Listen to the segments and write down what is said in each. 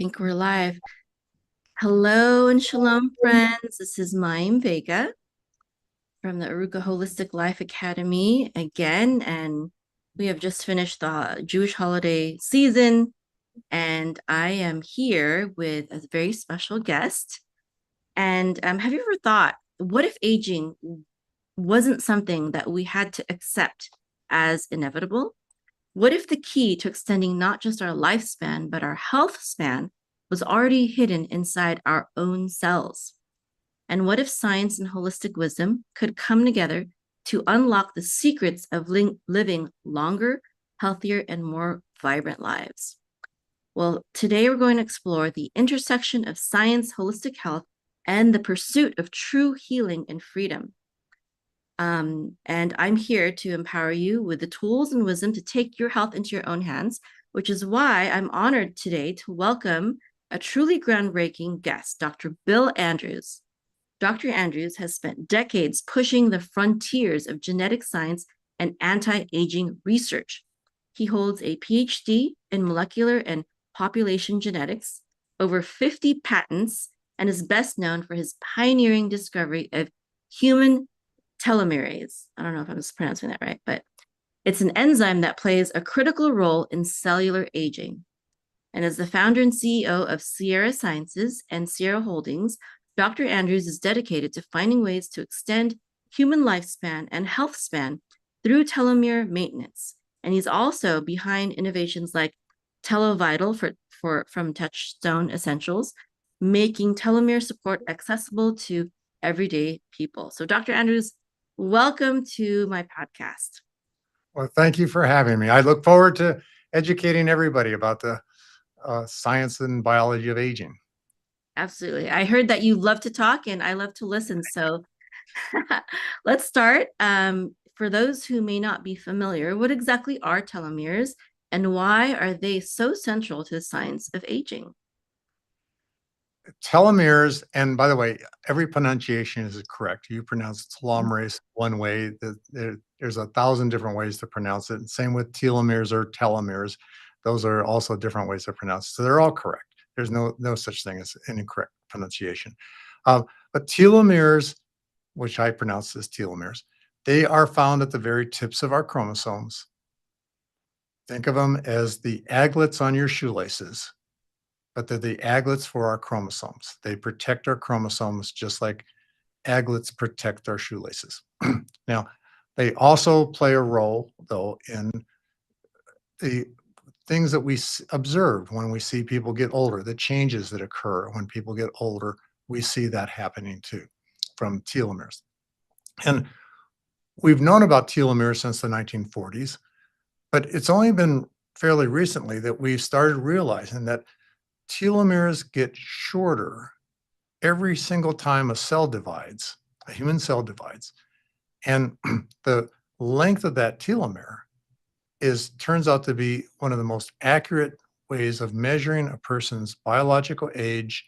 Think we're live. Hello and shalom, friends. This is Mayim Vega from the Aruka Holistic Life Academy again, and we have just finished the Jewish holiday season, and I am here with a very special guest. And have you ever thought, what if aging wasn't something that we had to accept as inevitable? What if the key to extending not just our lifespan, but our health span was already hidden inside our own cells? And what if science and holistic wisdom could come together to unlock the secrets of living longer, healthier, and more vibrant lives? Well, today we're going to explore the intersection of science, holistic health, and the pursuit of true healing and freedom. And I'm here to empower you with the tools and wisdom to take your health into your own hands, which is why I'm honored today to welcome a truly groundbreaking guest, Dr. Bill Andrews. Dr. Andrews has spent decades pushing the frontiers of genetic science and anti-aging research. He holds a PhD in molecular and population genetics, over 50 patents, and is best known for his pioneering discovery of human telomerase. I don't know if I'm mispronouncing that right, but it's an enzyme that plays a critical role in cellular aging. And as the founder and CEO of Sierra Sciences and Sierra Holdings, Dr. Andrews is dedicated to finding ways to extend human lifespan and health span through telomere maintenance. And he's also behind innovations like TeloVital from Touchstone Essentials, making telomere support accessible to everyday people. So, Dr. Andrews, welcome to my podcast. Well, thank you for having me. I look forward to educating everybody about the science and biology of aging. Absolutely. I heard that you love to talk and I love to listen. So let's start. For those who may not be familiar, what exactly are telomeres and why are they so central to the science of aging? Telomeres, and by the way, every pronunciation is correct. You pronounce telomerase one way. There's 1,000 different ways to pronounce it. And same with telomeres or telomeres. Those are also different ways to pronounce it. So they're all correct. There's no such thing as an incorrect pronunciation. But telomeres, which I pronounce as telomeres, they are found at the very tips of our chromosomes. Think of them as the aglets on your shoelaces, but they're the aglets for our chromosomes. They protect our chromosomes just like aglets protect our shoelaces. Now, they also play a role, though, in the things that we observe when we see people get older, the changes that occur when people get older. We see that happening too from telomeres. And we've known about telomeres since the 1940s, but it's only been fairly recently that we've started realizing that telomeres get shorter every single time a cell divides, a human cell divides. And the length of that telomere turns out to be one of the most accurate ways of measuring a person's biological age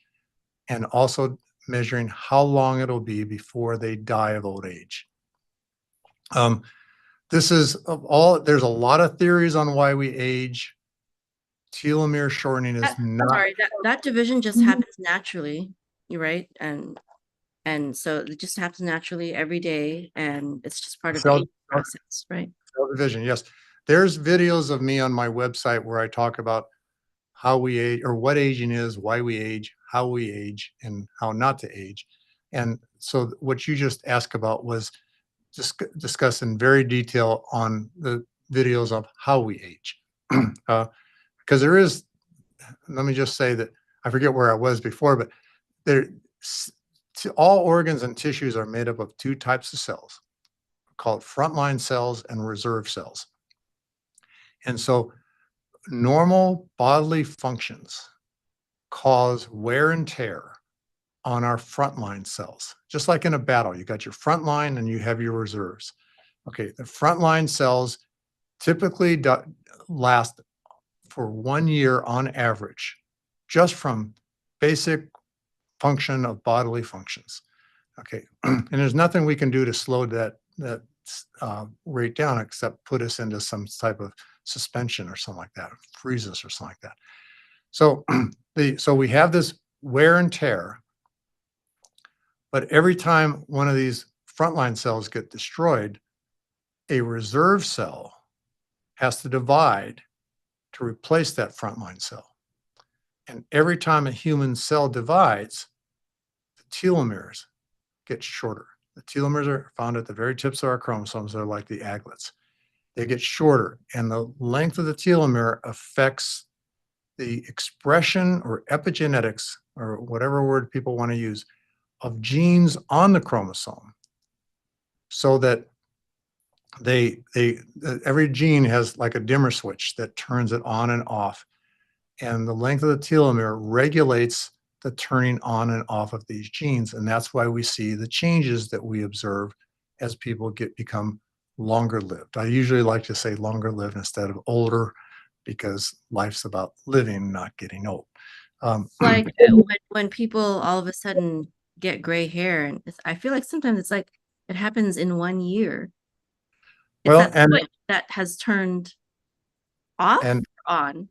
and also measuring how long it'll be before they die of old age. There's a lot of theories on why we age. Telomere shortening is not. Sorry, that division just happens naturally. You're right. And so it just happens naturally every day, and it's just part of the aging process, right? Cell division, yes. There's videos of me on my website where I talk about how we age, or what aging is, why we age, how we age, and how not to age. And so what you just asked about was discussed in very detail on the videos of how we age. Because there is, let me just say that I forget where I was before, but all organs and tissues are made up of two types of cells called frontline cells and reserve cells. And so normal bodily functions cause wear and tear on our frontline cells. Just like in a battle, you got your front line and you have your reserves. Okay, the frontline cells typically last for 1 year on average, just from basic function of bodily functions. Okay, and there's nothing we can do to slow that rate down except put us into some type of suspension or something like that, freeze us or something like that. So so we have this wear and tear, but every time one of these frontline cells get destroyed, a reserve cell has to divide to replace that frontline cell. And every time a human cell divides, the telomeres get shorter. The telomeres are found at the very tips of our chromosomes. They're like the aglets. They get shorter, and the length of the telomere affects the expression or epigenetics, or whatever word people want to use, of genes on the chromosome, so that every gene has like a dimmer switch that turns it on and off, and the length of the telomere regulates the turning on and off of these genes, and that's why we see the changes that we observe as people become longer lived. I usually like to say longer lived instead of older, because life's about living, not getting old. Um, Like when people all of a sudden get gray hair, and I feel like sometimes it's like it happens in 1 year. It's well, that switch that has turned off and or on.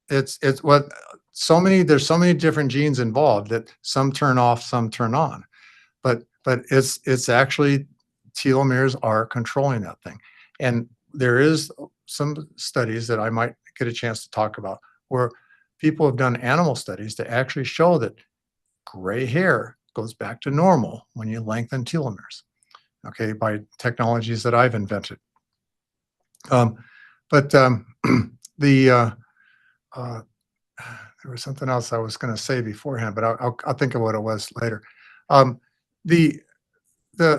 it's what there's so many different genes involved that some turn off, some turn on. But it's actually telomeres are controlling that thing. And there is some studies that I might get a chance to talk about, where people have done animal studies to actually show that gray hair goes back to normal when you lengthen telomeres, okay, by technologies that I've invented. Um, but the uh, there was something else I was going to say beforehand, but I'll think of what it was later. Um, the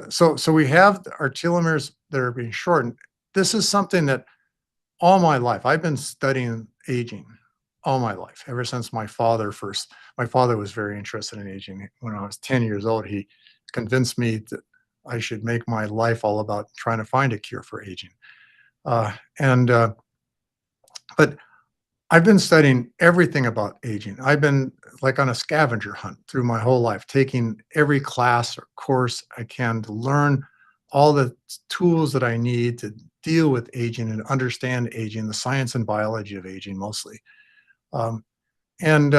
so we have our telomeres that are being shortened. This is something that all my life I've been studying aging all my life, ever since my father was very interested in aging. When I was 10 years old, he convinced me that I should make my life all about trying to find a cure for aging. And But I've been studying everything about aging. I've been like on a scavenger hunt through my whole life, taking every class or course I can to learn all the tools that I need to deal with aging and understand aging, the science and biology of aging mostly. Um, and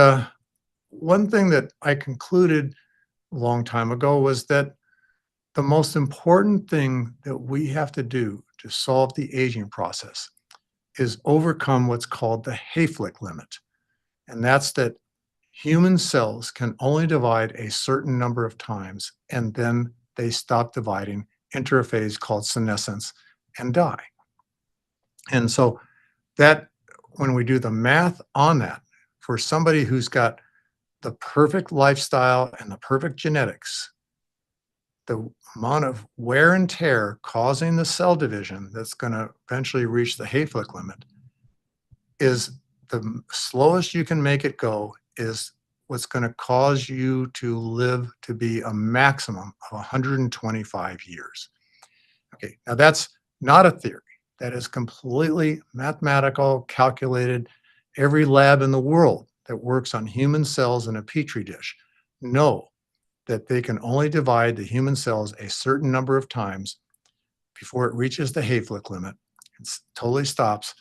One thing that I concluded a long time ago was that the most important thing that we have to do to solve the aging process is overcome what's called the Hayflick limit. And that's that human cells can only divide a certain number of times, and then they stop dividing, enter a phase called senescence, and die. And so that when we do the math on that, for somebody who's got the perfect lifestyle and the perfect genetics, the amount of wear and tear causing the cell division that's going to eventually reach the Hayflick limit is the slowest you can make it go, is what's going to cause you to live to be a maximum of 125 years. Okay, now that's not a theory. That is completely mathematical, calculated. Every lab in the world that works on human cells in a petri dish know that they can only divide the human cells a certain number of times before it reaches the Hayflick limit. It totally stops.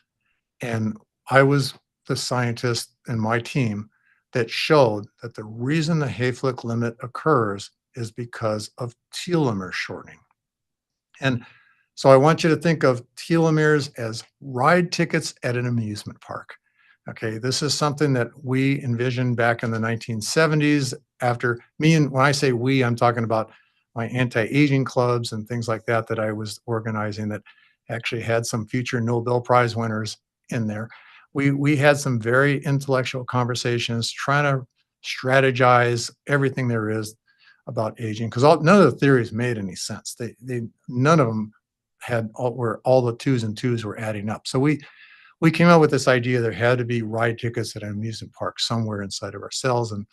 And I was the scientist in my team that showed that the reason the Hayflick limit occurs is because of telomere shortening. And so I want you to think of telomeres as ride tickets at an amusement park. Okay, this is something that we envisioned back in the 1970s. After me, and when I say we, I'm talking about my anti-aging clubs and things like that that I was organizing, that actually had some future Nobel Prize winners in there. We had some very intellectual conversations trying to strategize everything there is about aging, because none of the theories made any sense. They none of them had all where all the twos and twos were adding up. So we came up with this idea there had to be ride tickets at an amusement park somewhere inside of our cells. And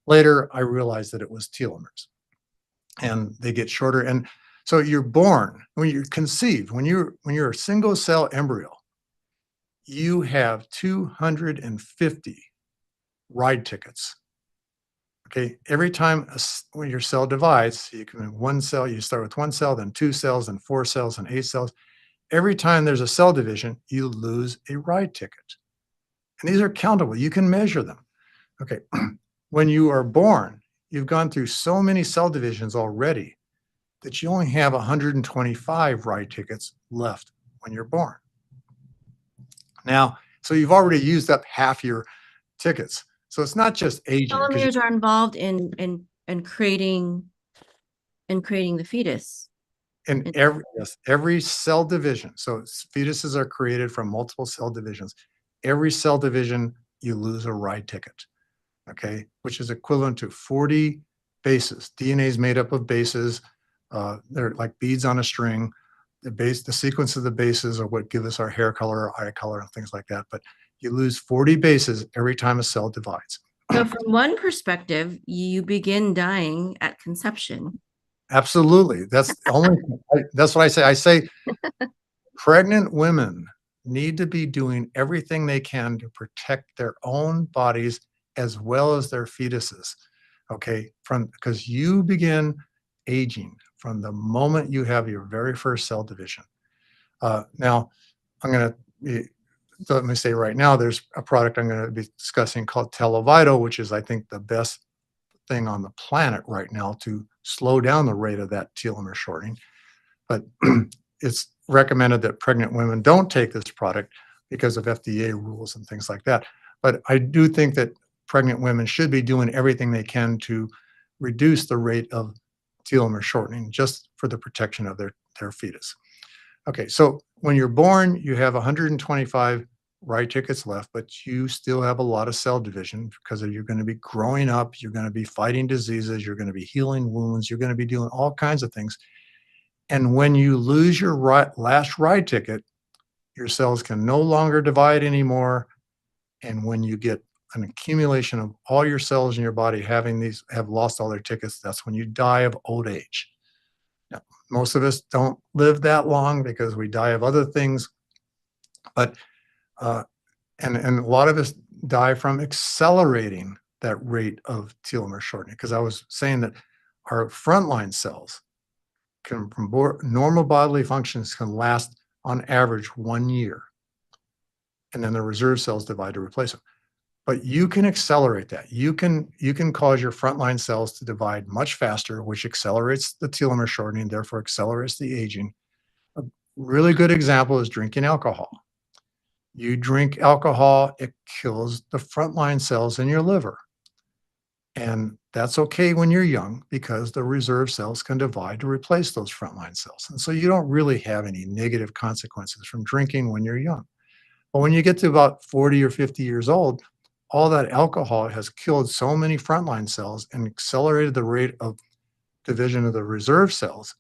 later I realized that it was telomeres, and they get shorter. And so you're born, when you're conceived, when you're a single cell embryo, you have 250 ride tickets. Okay, every time when your cell divides, you can one cell, you start with one cell, then two cells, then four cells, and eight cells. Every time there's a cell division, you lose a ride ticket. And these are countable. You can measure them. Okay. When you are born, you've gone through so many cell divisions already that you only have 125 ride tickets left when you're born. Now, so you've already used up half your tickets. So it's not just aging because Telomeres are involved in creating the fetus. in And every yes, every cell division. So fetuses are created from multiple cell divisions. Every cell division, you lose a ride ticket. Okay, which is equivalent to 40 bases. DNA is made up of bases. They're like beads on a string. The sequence of the bases are what give us our hair color, our eye color, and things like that. But you lose 40 bases every time a cell divides. so from one perspective, you begin dying at conception. Absolutely. That's the only that's what I say. I say pregnant women need to be doing everything they can to protect their own bodies as well as their fetuses. Okay, from because you begin aging from the moment you have your very first cell division. Now, I'm going to let me say right now, there's a product I'm going to be discussing called Televital, which is, I think, the best thing on the planet right now to slow down the rate of that telomere shortening. But it's recommended that pregnant women don't take this product because of FDA rules and things like that. But I do think that pregnant women should be doing everything they can to reduce the rate of telomere shortening just for the protection of their fetus. Okay, so when you're born, you have 125 ride tickets left, but you still have a lot of cell division because you're going to be growing up, you're going to be fighting diseases, you're going to be healing wounds, you're going to be doing all kinds of things. And when you lose your last ride ticket, your cells can no longer divide anymore. And when you get an accumulation of all your cells in your body have lost all their tickets, that's when you die of old age. Now, most of us don't live that long because we die of other things, but uh, and a lot of us die from accelerating that rate of telomere shortening. Because I was saying that our frontline cells can, from normal bodily functions, can last on average 1 year, and then the reserve cells divide to replace them. But you can accelerate that. You can cause your frontline cells to divide much faster, which accelerates the telomere shortening, therefore accelerates the aging. A really good example is drinking alcohol. You drink alcohol, it kills the frontline cells in your liver. And that's okay when you're young because the reserve cells can divide to replace those frontline cells. And so you don't really have any negative consequences from drinking when you're young. But when you get to about 40 or 50 years old, all that alcohol has killed so many frontline cells and accelerated the rate of division of the reserve cells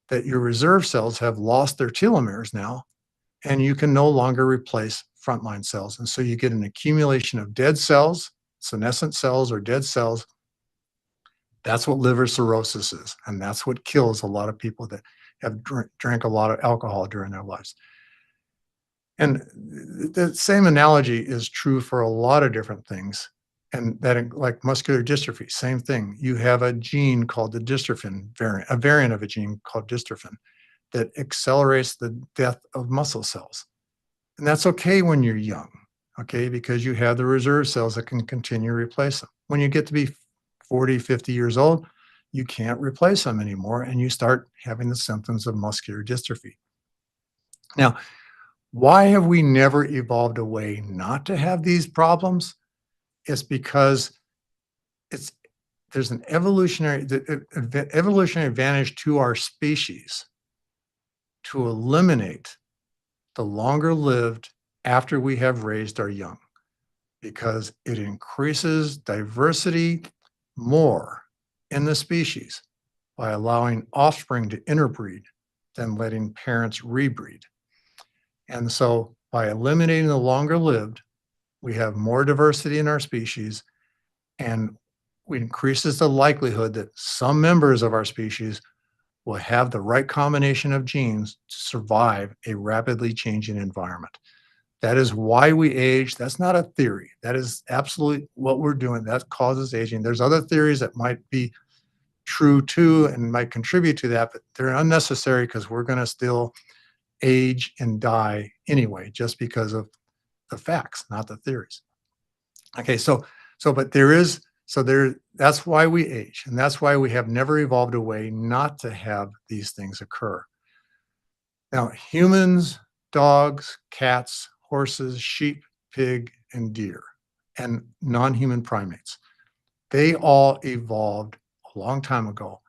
that your reserve cells have lost their telomeres now, and you can no longer replace frontline cells. And so you get an accumulation of dead cells, senescent cells, or dead cells. That's what liver cirrhosis is. And that's what kills a lot of people that have drank a lot of alcohol during their lives. And the same analogy is true for a lot of different things. And that, like muscular dystrophy, same thing. You have a gene called the dystrophin variant, a variant of a gene called dystrophin that accelerates the death of muscle cells. And that's okay when you're young, okay, because you have the reserve cells that can continue to replace them. When you get to be 40, 50 years old, you can't replace them anymore, and you start having the symptoms of muscular dystrophy. Now, why have we never evolved a way not to have these problems? It's because it's there's an evolutionary advantage to our species to eliminate the longer lived after we have raised our young, because it increases diversity more in the species by allowing offspring to interbreed than letting parents rebreed. And so by eliminating the longer lived, we have more diversity in our species, and it increases the likelihood that some members of our species will have the right combination of genes to survive a rapidly changing environment. That is why we age. That's not a theory. That is absolutely what we're doing. That causes aging. There's other theories that might be true too and might contribute to that, but they're unnecessary because we're going to still age and die anyway, just because of the facts, not the theories. Okay, so So, but there is, so there, that's why we age. And that's why we have never evolved a way not to have these things occur. Now, humans, dogs, cats, horses, sheep, pig, and deer, and non-human primates, they all evolved a long time ago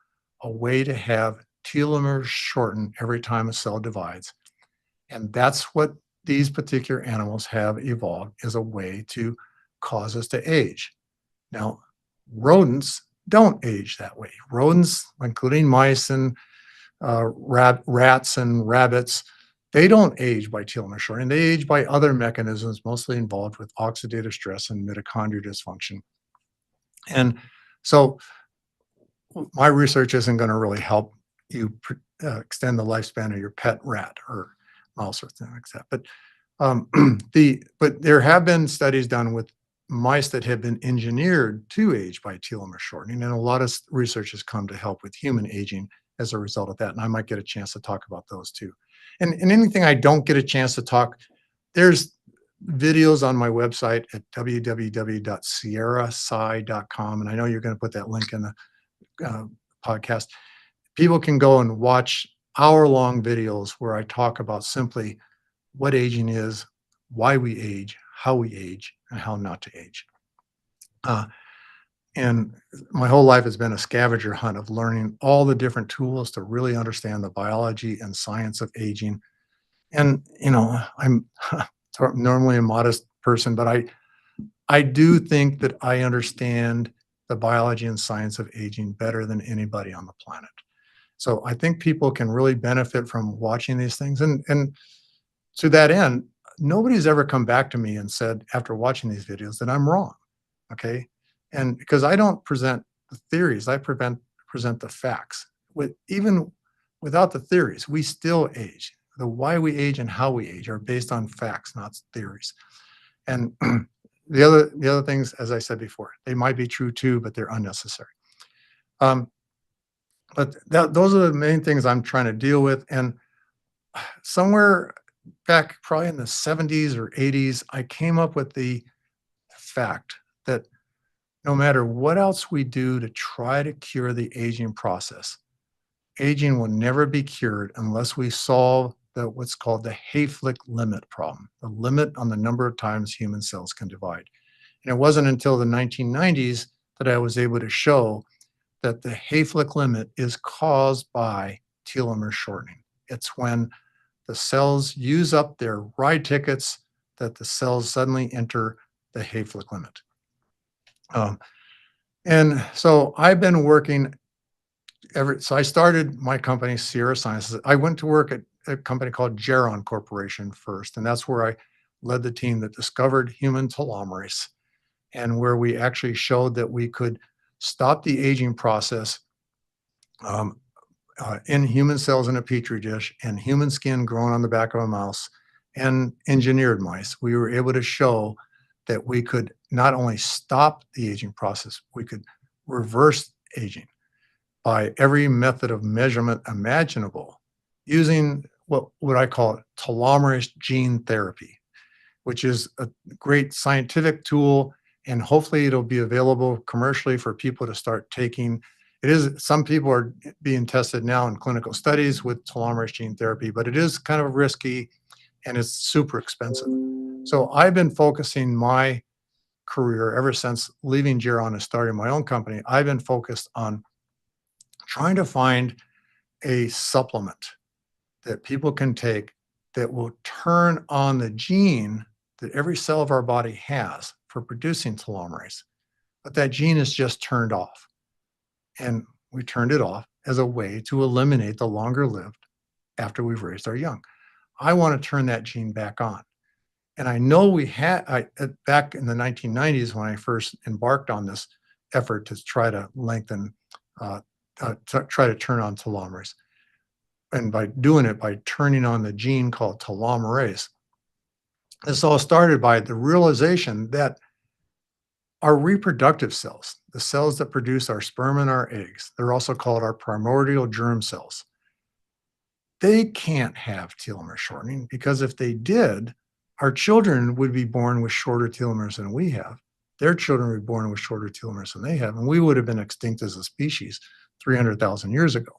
a way to have telomeres shorten every time a cell divides. And that's what these particular animals have evolved as a way to cause us to age. Now, rodents don't age that way. Rodents, including mice and rats and rabbits, they don't age by telomere shortening. They age by other mechanisms, mostly involved with oxidative stress and mitochondrial dysfunction. And so my research isn't going to really help you extend the lifespan of your pet rat or mouse or something like that. But but there have been studies done with mice that have been engineered to age by telomere shortening, and a lot of research has come to help with human aging as a result of that. And I might get a chance to talk about those too. And anything I don't get a chance to talk, there's videos on my website at www.sierrasci.com. And I know you're going to put that link in the uh, podcast. People can go and watch hour-long videos where I talk about simply what aging is, why we age, how we age, and how not to age. Uh, and my whole life has been a scavenger hunt of learning all the different tools to really understand the biology and science of aging. And I'm normally a modest person, but I do think that I understand the biology and science of aging better than anybody on the planet. So I think people can really benefit from watching these things. And to that end, nobody's ever come back to me and said after watching these videos that I'm wrong. Okay. And because I don't present the theories, I present the facts. With even without the theories, we still age. The why we age and how we age are based on facts, not theories. And the other things, as I said before, they might be true too, but they're unnecessary. Um, but those are the main things I'm trying to deal with. And somewhere back probably in the 70s or 80s, I came up with the fact that no matter what else we do to try to cure the aging process, aging will never be cured unless we solve what's called the Hayflick limit problem, the limit on the number of times human cells can divide. And it wasn't until the 1990s that I was able to show that the Hayflick limit is caused by telomere shortening. It's when the cells use up their ride tickets that the cells suddenly enter the Hayflick limit. Um, and so I've been working so I started my company, Sierra Sciences. I went to work at a company called Geron Corporation first, and that's where I led the team that discovered human telomerase and where we actually showed that we could stop the aging process um, in human cells in a petri dish and human skin grown on the back of a mouse and engineered mice. We were able to show that we could not only stop the aging process, we could reverse aging by every method of measurement imaginable using what I call telomerase gene therapy, which is a great scientific tool, and hopefully it'll be available commercially for people to start taking. It is, some people are being tested now in clinical studies with telomerase gene therapy, but it is kind of risky and it's super expensive. So I've been focusing my career ever since leaving Geron and starting my own company. I've been focused on trying to find a supplement that people can take that will turn on the gene that every cell of our body has for producing telomerase. But that gene is just turned off. And we turned it off as a way to eliminate the longer lived after we've raised our young. I want to turn that gene back on. And I know we had, back in the 1990s when I first embarked on this effort to try to lengthen, try to turn on telomerase. And by doing it, by turning on the gene called telomerase, this all started by the realization that our reproductive cells, the cells that produce our sperm and our eggs, they're also called our primordial germ cells. They can't have telomere shortening because if they did, our children would be born with shorter telomeres than we have. their children will be born with shorter telomeres than they have, and we would have been extinct as a species 300,000 years ago.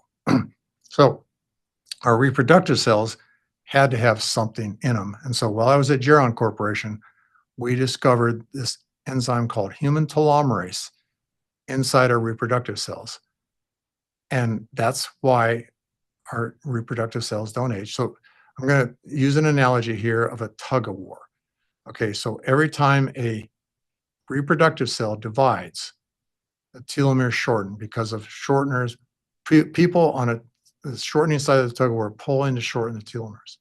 So our reproductive cells had to have something in them. And so while I was at Geron Corporation, we discovered this enzyme called human telomerase inside our reproductive cells. And that's why our reproductive cells don't age. So I'm going to use an analogy here of a tug of war. Okay, so every time a reproductive cell divides, the telomeres shorten because of shorteners. People on the shortening side of the tug of war pull in to shorten the telomeres.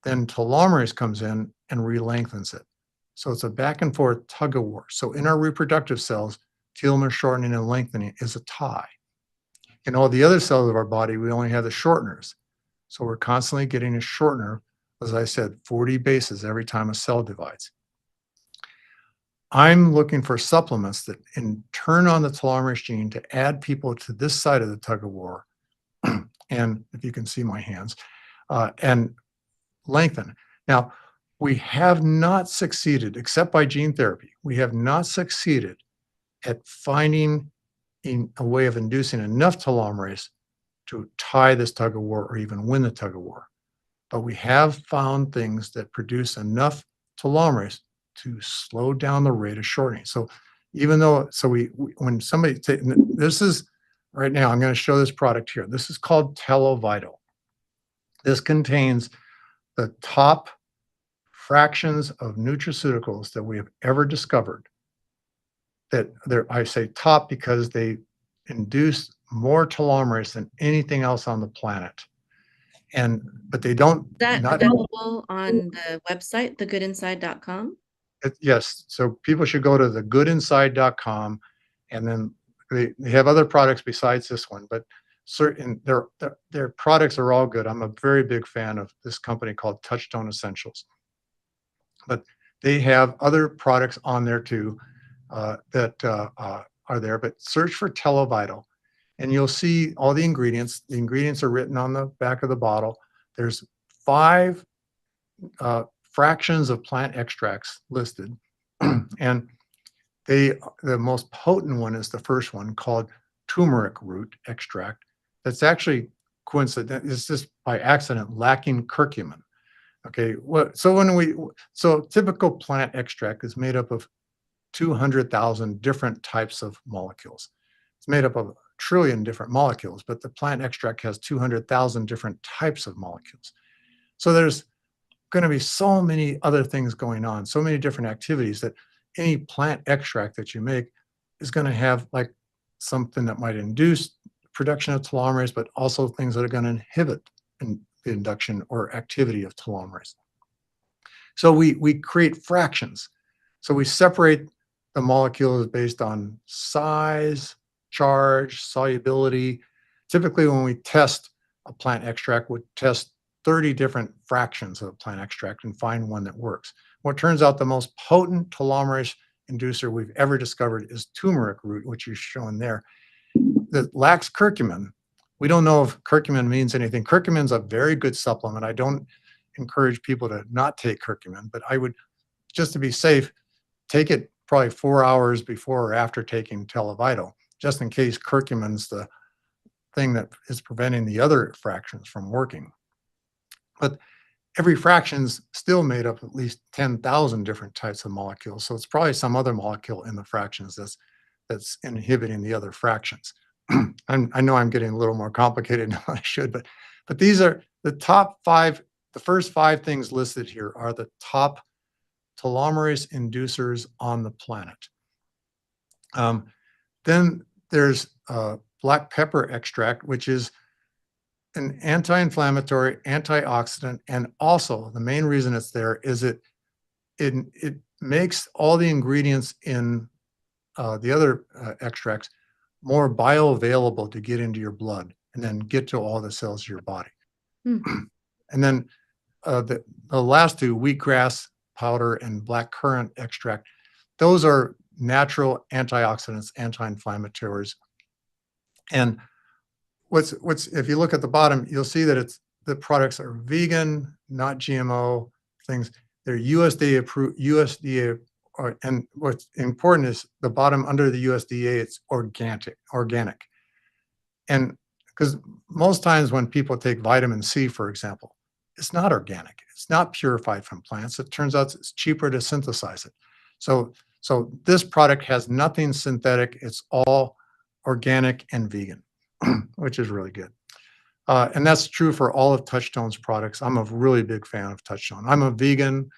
Then telomerase comes in and re-lengthens it. So it's a back and forth tug of war. So in our reproductive cells, telomere shortening and lengthening is a tie. In all the other cells of our body, we only have the shorteners. So we're constantly getting a shortener, as I said, 40 bases every time a cell divides. I'm looking for supplements that turn on the telomerase gene to add people to this side of the tug of war. And if you can see my hands, and lengthen. Now, we have not succeeded, except by gene therapy, we have not succeeded at finding a way of inducing enough telomerase to tie this tug of war or even win the tug of war. But we have found things that produce enough telomerase to slow down the rate of shortening. So even though, when somebody, this is, right now, I'm going to show this product here. This is called TeloVital. This contains the top fractions of nutraceuticals that we have ever discovered. That I say top because they induce more telomerase than anything else on the planet. But they don't. Is that Not available on the website, thegoodinside.com? Yes. So people should go to thegoodinside.com, and then they have other products besides this one, but certain their products are all good. I'm a very big fan of this company called Touchstone Essentials, but they have other products on there too that are there. But search for TeloVital, and you'll see all the ingredients. The ingredients are written on the back of the bottle. There's 5 fractions of plant extracts listed, and the most potent one is the first one, called turmeric root extract. That's actually coincident. It's just by accident lacking curcumin. Okay, so typical plant extract is made up of 200,000 different types of molecules. It's made up of a trillion different molecules, but the plant extract has 200,000 different types of molecules. So there's going to be so many other things going on, so many different activities, that any plant extract that you make is going to have like something that might induce production of telomerase, but also things that are going to inhibit the induction or activity of telomerase. So we create fractions. So we separate the molecules based on size, charge, solubility. Typically, when we test a plant extract, we test 30 different fractions of a plant extract and find one that works. Well, it turns out the most potent telomerase inducer we've ever discovered is turmeric root, which is shown there, that lacks curcumin. We don't know if curcumin means anything. Curcumin's a very good supplement. I don't encourage people to not take curcumin, but I would, just to be safe, take it probably 4 hours before or after taking TeloVital, just in case curcumin's the thing that is preventing the other fractions from working. But every fraction's still made up of at least 10,000 different types of molecules. So it's probably some other molecule in the fractions that's inhibiting the other fractions. I know I'm getting a little more complicated than I should, but these are the top 5. The first 5 things listed here are the top telomerase inducers on the planet. Then there's black pepper extract, which is an anti-inflammatory, antioxidant, and also the main reason it's there is it makes all the ingredients in the other extracts more bioavailable to get into your blood and then get to all the cells of your body. Hmm. And then the last 2, wheatgrass powder and black currant extract, those are natural antioxidants, anti-inflammatories. And what's if you look at the bottom, you'll see that the products are vegan, not GMO things. They're USDA and what's important is the bottom under the USDA, it's organic. And because most times when people take vitamin C, for example, it's not organic. It's not purified from plants. It turns out it's cheaper to synthesize it. So this product has nothing synthetic. It's all organic and vegan, which is really good. And that's true for all of Touchstone's products. I'm a really big fan of Touchstone. I'm a vegan.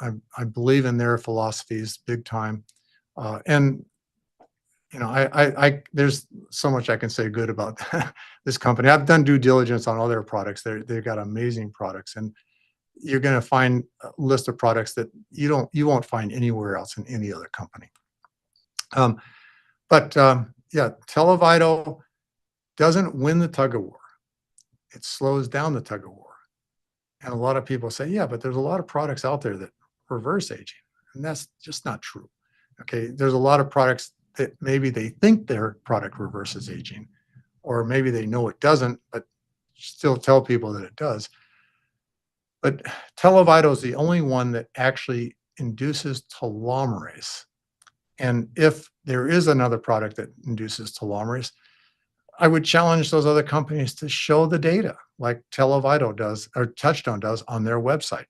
I believe in their philosophies big time. And there's so much I can say good about this company. I've done due diligence on all their products. They've got amazing products, and you're going to find a list of products that you won't find anywhere else in any other company. But yeah, Televital doesn't win the tug of war. It slows down the tug of war. And a lot of people say, yeah, but there's a lot of products out there that reverse aging, and that's just not true. Okay, there's a lot of products that maybe they think their product reverses aging, or maybe they know it doesn't, but still tell people that it does. But Televital is the only one that actually induces telomerase. And if there is another product that induces telomerase, I would challenge those other companies to show the data like Televital does or Touchstone does on their website.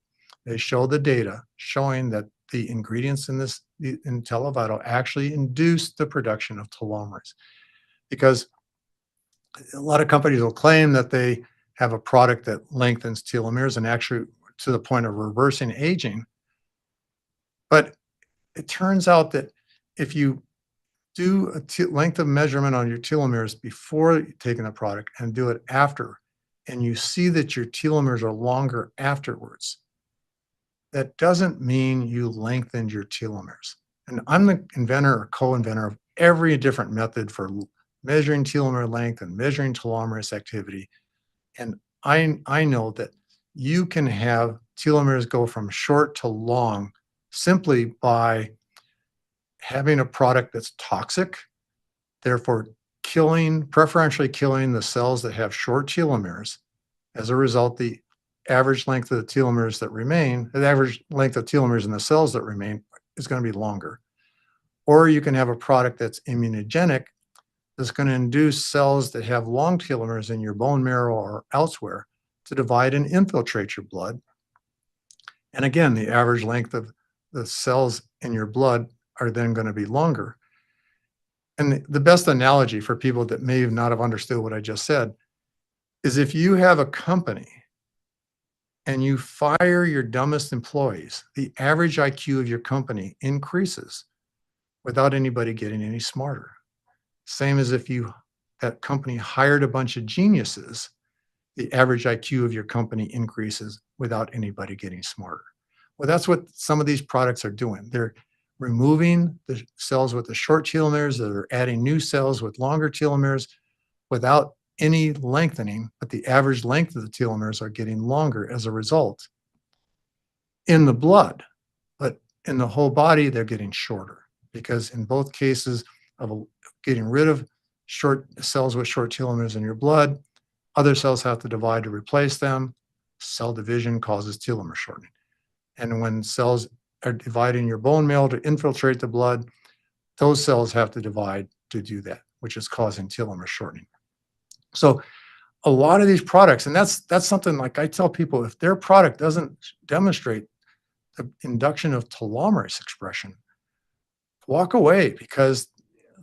They show the data showing that the ingredients in Televital actually induce the production of telomerase. Because a lot of companies will claim that they have a product that lengthens telomeres and actually to the point of reversing aging. But it turns out that if you do a length of measurement on your telomeres before taking the product and do it after, and you see that your telomeres are longer afterwards, that doesn't mean you lengthened your telomeres. And I'm the inventor or co-inventor of every different method for measuring telomere length and measuring telomerase activity. And I know that you can have telomeres go from short to long simply by having a product that's toxic, therefore preferentially killing the cells that have short telomeres. As a result, the average length of the telomeres that remain, the average length of telomeres in the cells that remain is going to be longer. Or you can have a product that's immunogenic that's going to induce cells that have long telomeres in your bone marrow or elsewhere to divide and infiltrate your blood. And again, the average length of the cells in your blood are then going to be longer. And the best analogy for people that may not have understood what I just said is if you have a company and you fire your dumbest employees, the average IQ of your company increases without anybody getting any smarter. Same as if that company hired a bunch of geniuses, the average IQ of your company increases without anybody getting smarter. Well, that's what some of these products are doing. They're removing the cells with the short telomeres, they're adding new cells with longer telomeres without any lengthening, but the average length of the telomeres are getting longer as a result in the blood. But in the whole body, they're getting shorter because in both cases of getting rid of short cells with short telomeres in your blood, other cells have to divide to replace them. Cell division causes telomere shortening. And when cells are dividing your bone marrow to infiltrate the blood, those cells have to divide to do that, which is causing telomere shortening. So a lot of these products, and that's something like I tell people, if their product doesn't demonstrate the induction of telomerase expression, walk away because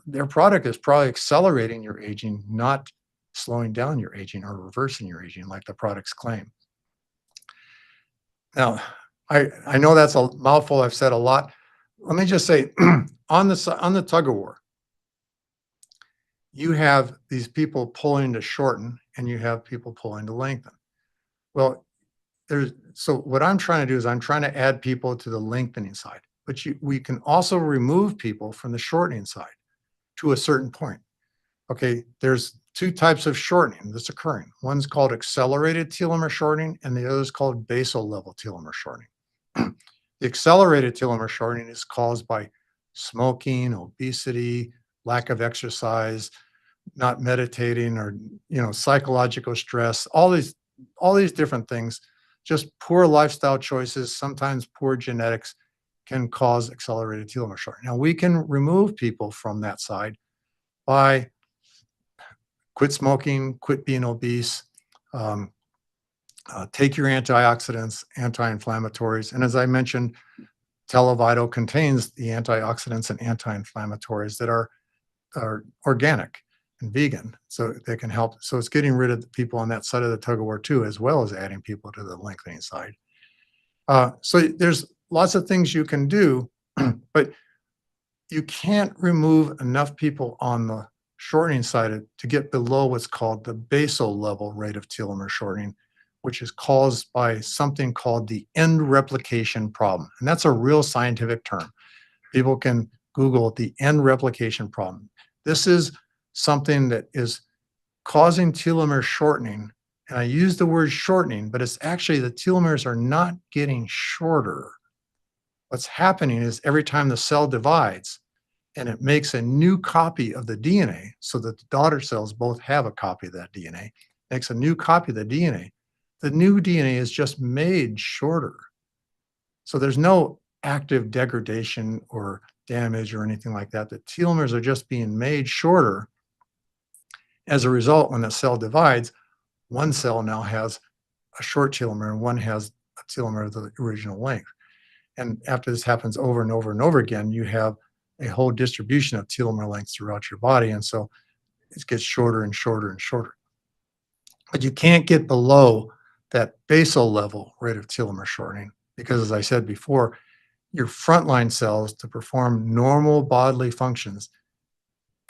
their product is probably accelerating your aging, not slowing down your aging or reversing your aging like the products claim. Now, I know that's a mouthful. I've said a lot. Let me just say, on the tug of war, you have these people pulling to shorten, and you have people pulling to lengthen. Well, so what I'm trying to do is I'm trying to add people to the lengthening side, but we can also remove people from the shortening side to a certain point. Okay, there's two types of shortening that's occurring. One's called accelerated telomere shortening, and the other is called basal level telomere shortening. The accelerated telomere shortening is caused by smoking, obesity, lack of exercise, not meditating, or psychological stress, all these different things, just poor lifestyle choices, sometimes poor genetics can cause accelerated telomere shortening. Now, we can remove people from that side by quit smoking, quit being obese, um, take your antioxidants, anti-inflammatories. And as I mentioned, Televital contains the antioxidants and anti-inflammatories that are organic and vegan, so they can help. So it's getting rid of the people on that side of the tug of war too, as well as adding people to the lengthening side. So there's lots of things you can do, but you can't remove enough people on the shortening side to get below what's called the basal level rate of telomere shortening, which is caused by something called the end replication problem. And that's a real scientific term. People can Google the end replication problem. This is something that is causing telomere shortening. And I use the word shortening, but it's actually the telomeres are not getting shorter. What's happening is every time the cell divides and it makes a new copy of the DNA so that the daughter cells both have a copy of that DNA, makes a new copy of the DNA, the new DNA is just made shorter. So there's no active degradation or damage or anything like that. The telomeres are just being made shorter. As a result, when the cell divides, one cell now has a short telomere and one has a telomere of the original length. And after this happens over and over and over again, you have a whole distribution of telomere lengths throughout your body. And so it gets shorter and shorter and shorter. But you can't get below that basal level rate of telomere shortening because, as I said before, your frontline cells to perform normal bodily functions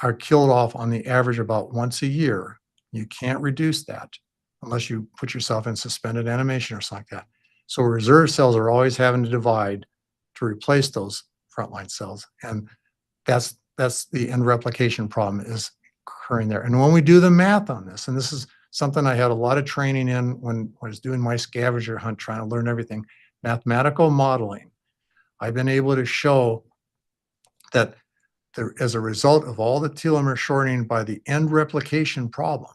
are killed off on the average about once a year. You can't reduce that unless you put yourself in suspended animation or something like that. So reserve cells are always having to divide to replace those frontline cells. And that's the end replication problem is occurring there. And when we do the math on this, and this is something I had a lot of training in when I was doing my scavenger hunt, trying to learn everything, mathematical modeling, I've been able to show that as a result of all the telomere shortening by the end replication problem,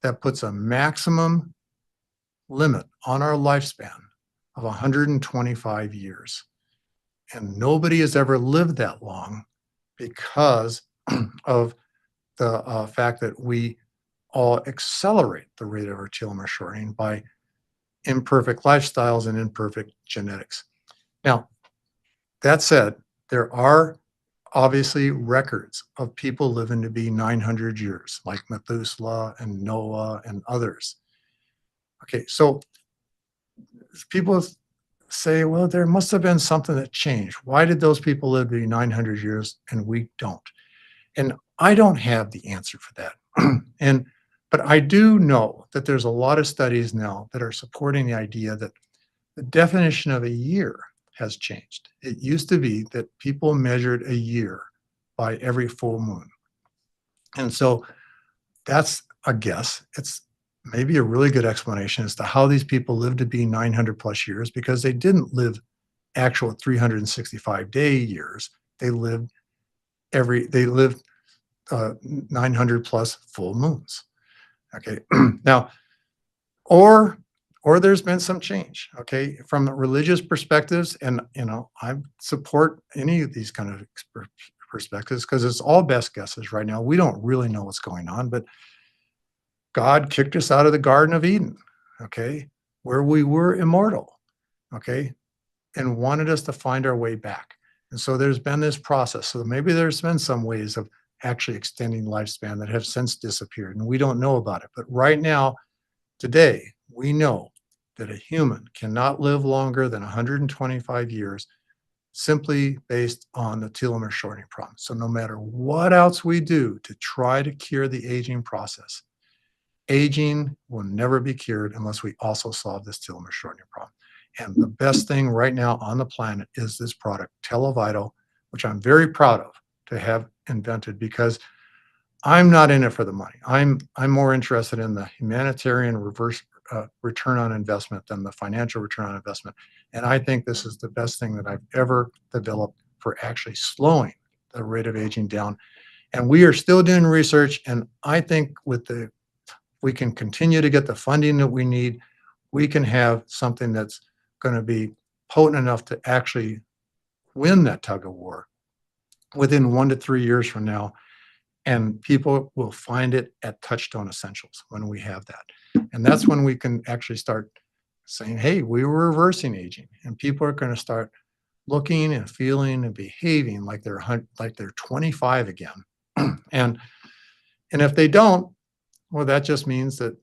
that puts a maximum limit on our lifespan of 125 years. And nobody has ever lived that long because of the fact that we all accelerate the rate of our telomere shortening by imperfect lifestyles and imperfect genetics. Now, that said, there are obviously records of people living to be 900 years, like Methuselah and Noah and others. Okay, so people say, well, there must have been something that changed. Why did those people live to be 900 years and we don't? And I don't have the answer for that. But I do know that there's a lot of studies now that are supporting the idea that the definition of a year has changed. It used to be that people measured a year by every full moon. And so that's a guess. It's maybe a really good explanation as to how these people lived to be 900 plus years because they didn't live actual 365-day years. They lived 900 plus full moons. Okay. Now, or there's been some change, okay, from religious perspectives. And I support any of these kind of perspectives because it's all best guesses right now. We don't really know what's going on, but God kicked us out of the Garden of Eden, okay, where we were immortal, okay, and wanted us to find our way back. And so there's been this process. So maybe there's been some ways of actually extending lifespan that have since disappeared, and we don't know about it. But right now, today, we know that a human cannot live longer than 125 years simply based on the telomere shortening problem. So no matter what else we do to try to cure the aging process, aging will never be cured unless we also solve this telomere shortening problem. And the best thing right now on the planet is this product, Televital, which I'm very proud of to have invented because I'm not in it for the money. I'm more interested in the humanitarian return on investment than the financial return on investment. And I think this is the best thing that I've ever developed for actually slowing the rate of aging down. And we are still doing research. And I think we can continue to get the funding that we need, we can have something that's going to be potent enough to actually win that tug of war within 1 to 3 years from now, and people will find it at Touchstone Essentials when we have that. And that's when we can actually start saying, hey, we were reversing aging, and people are going to start looking and feeling and behaving like they're 25 again. and and if they don't, well, that just means that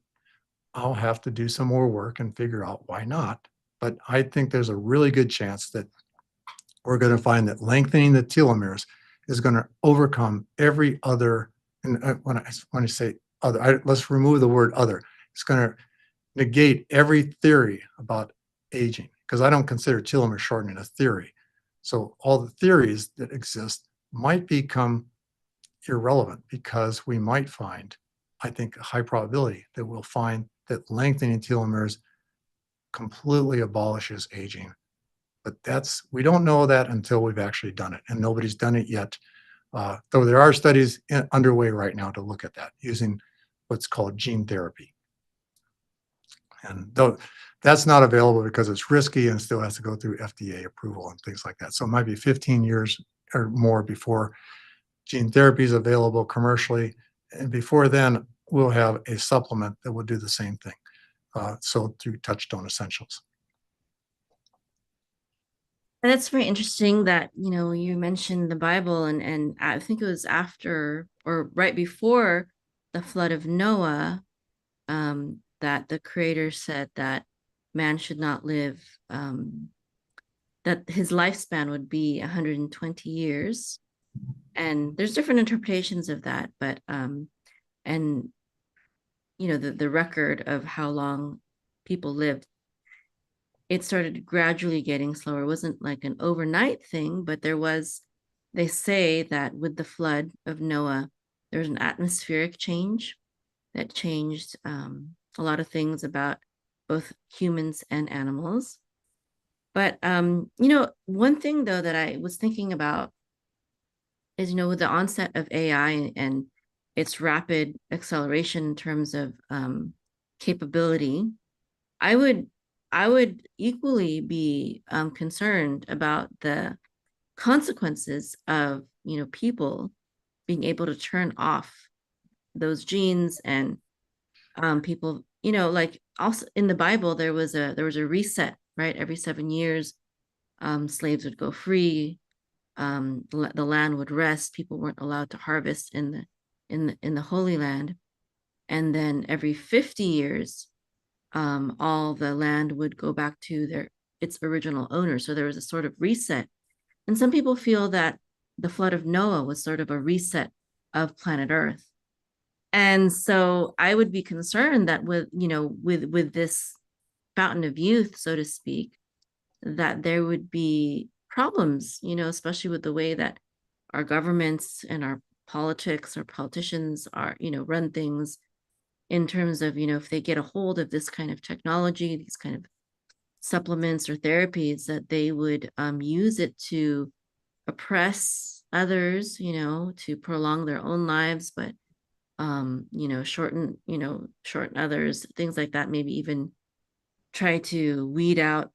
I'll have to do some more work and figure out why not. But I think there's a really good chance that we're going to find that lengthening the telomeres is going to overcome every other. And when I say other, let's remove the word other. It's going to negate every theory about aging, because I don't consider telomere shortening a theory. So all the theories that exist might become irrelevant, because we might find, I think, a high probability that we'll find that lengthening telomeres completely abolishes aging. But we don't know that until we've actually done it, and nobody's done it yet. Though there are studies underway right now to look at that using what's called gene therapy. And though that's not available because it's risky and still has to go through FDA approval and things like that. So it might be 15 years or more before gene therapy is available commercially. And before then, we'll have a supplement that will do the same thing. So through Touchstone Essentials. And that's very interesting that, you mentioned the Bible, and I think it was after or right before the flood of Noah, that the creator said that man should not live, that his lifespan would be 120 years. And there's different interpretations of that, but and the record of how long people lived, it started gradually getting slower. It wasn't like an overnight thing, but they say that with the flood of Noah, there was an atmospheric change that changed a lot of things about both humans and animals. But one thing though that I was thinking about is, with the onset of AI and its rapid acceleration in terms of capability, I would I would equally be concerned about the consequences of people being able to turn off those genes, and people, like, also in the Bible there was a reset, right? Every 7 years, slaves would go free, the land would rest, people weren't allowed to harvest in the Holy Land, and then every 50 years, all the land would go back to its original owner. So there was a sort of reset. And some people feel that the flood of Noah was sort of a reset of planet Earth. And so I would be concerned that with this fountain of youth, so to speak, that there would be problems, especially with the way that our governments and our politicians are, run things, in terms of, if they get a hold of this kind of technology, these kind of supplements or therapies, that they would use it to oppress others, to prolong their own lives, but shorten others, things like that, maybe even try to weed out,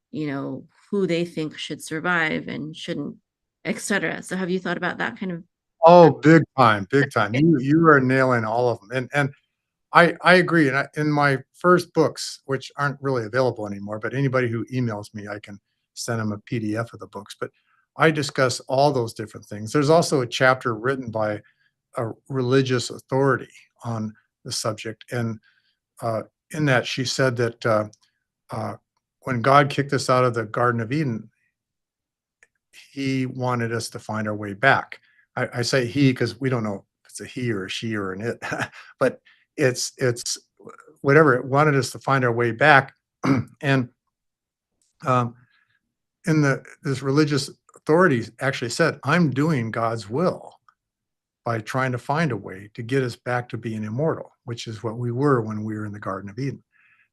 who they think should survive and shouldn't, etc. So have you thought about that kind of? Oh, big time, big time. You are nailing all of them. And I agree. And in my first books, which aren't really available anymore, but anybody who emails me, I can send them a PDF of the books. But I discuss all those different things. There's also a chapter written by a religious authority on the subject, and in that she said that uh, when God kicked us out of the Garden of Eden, He wanted us to find our way back. I say He because we don't know if it's a he or a she or an it, but it's whatever. It wanted us to find our way back, and um, in this religious authority actually said, "I'm doing God's will by trying to find a way to get us back to being immortal," which is what we were when we were in the Garden of Eden.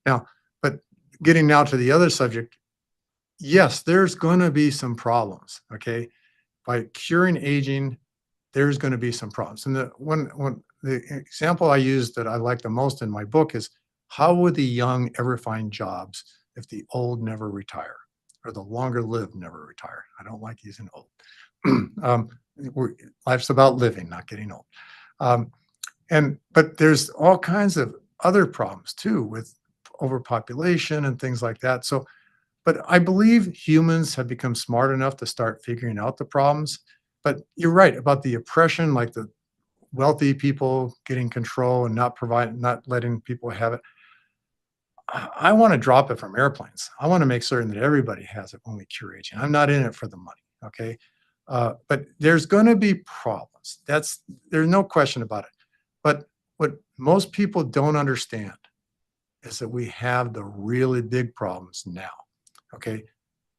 Now, but getting now to the other subject, yes, there's going to be some problems. Okay, by curing aging, there's going to be some problems. And the example I use that I like the most in my book is, how would the young ever find jobs if the old never retire? or the longer live never retire. I don't like using old. um, we're, life's about living, not getting old. Um, but there's all kinds of other problems too with overpopulation and things like that. So, but I believe humans have become smart enough to start figuring out the problems. But you're right about the oppression, like the wealthy people getting control and not letting people have it. I want to drop it from airplanes. I want to make certain that everybody has it when we cure aging. I'm not in it for the money. Okay. But there's going to be problems. There's no question about it. But what most people don't understand is that we have the really big problems now. Okay.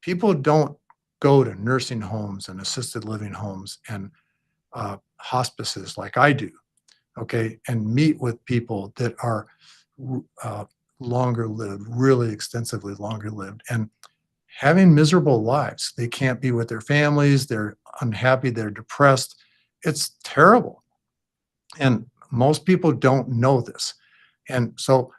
People don't go to nursing homes and assisted living homes and hospices like I do. Okay. And meet with people that are uh, longer lived, really extensively longer lived, and having miserable lives. They can't be with their families. They're unhappy. They're depressed. It's terrible. And most people don't know this. And so,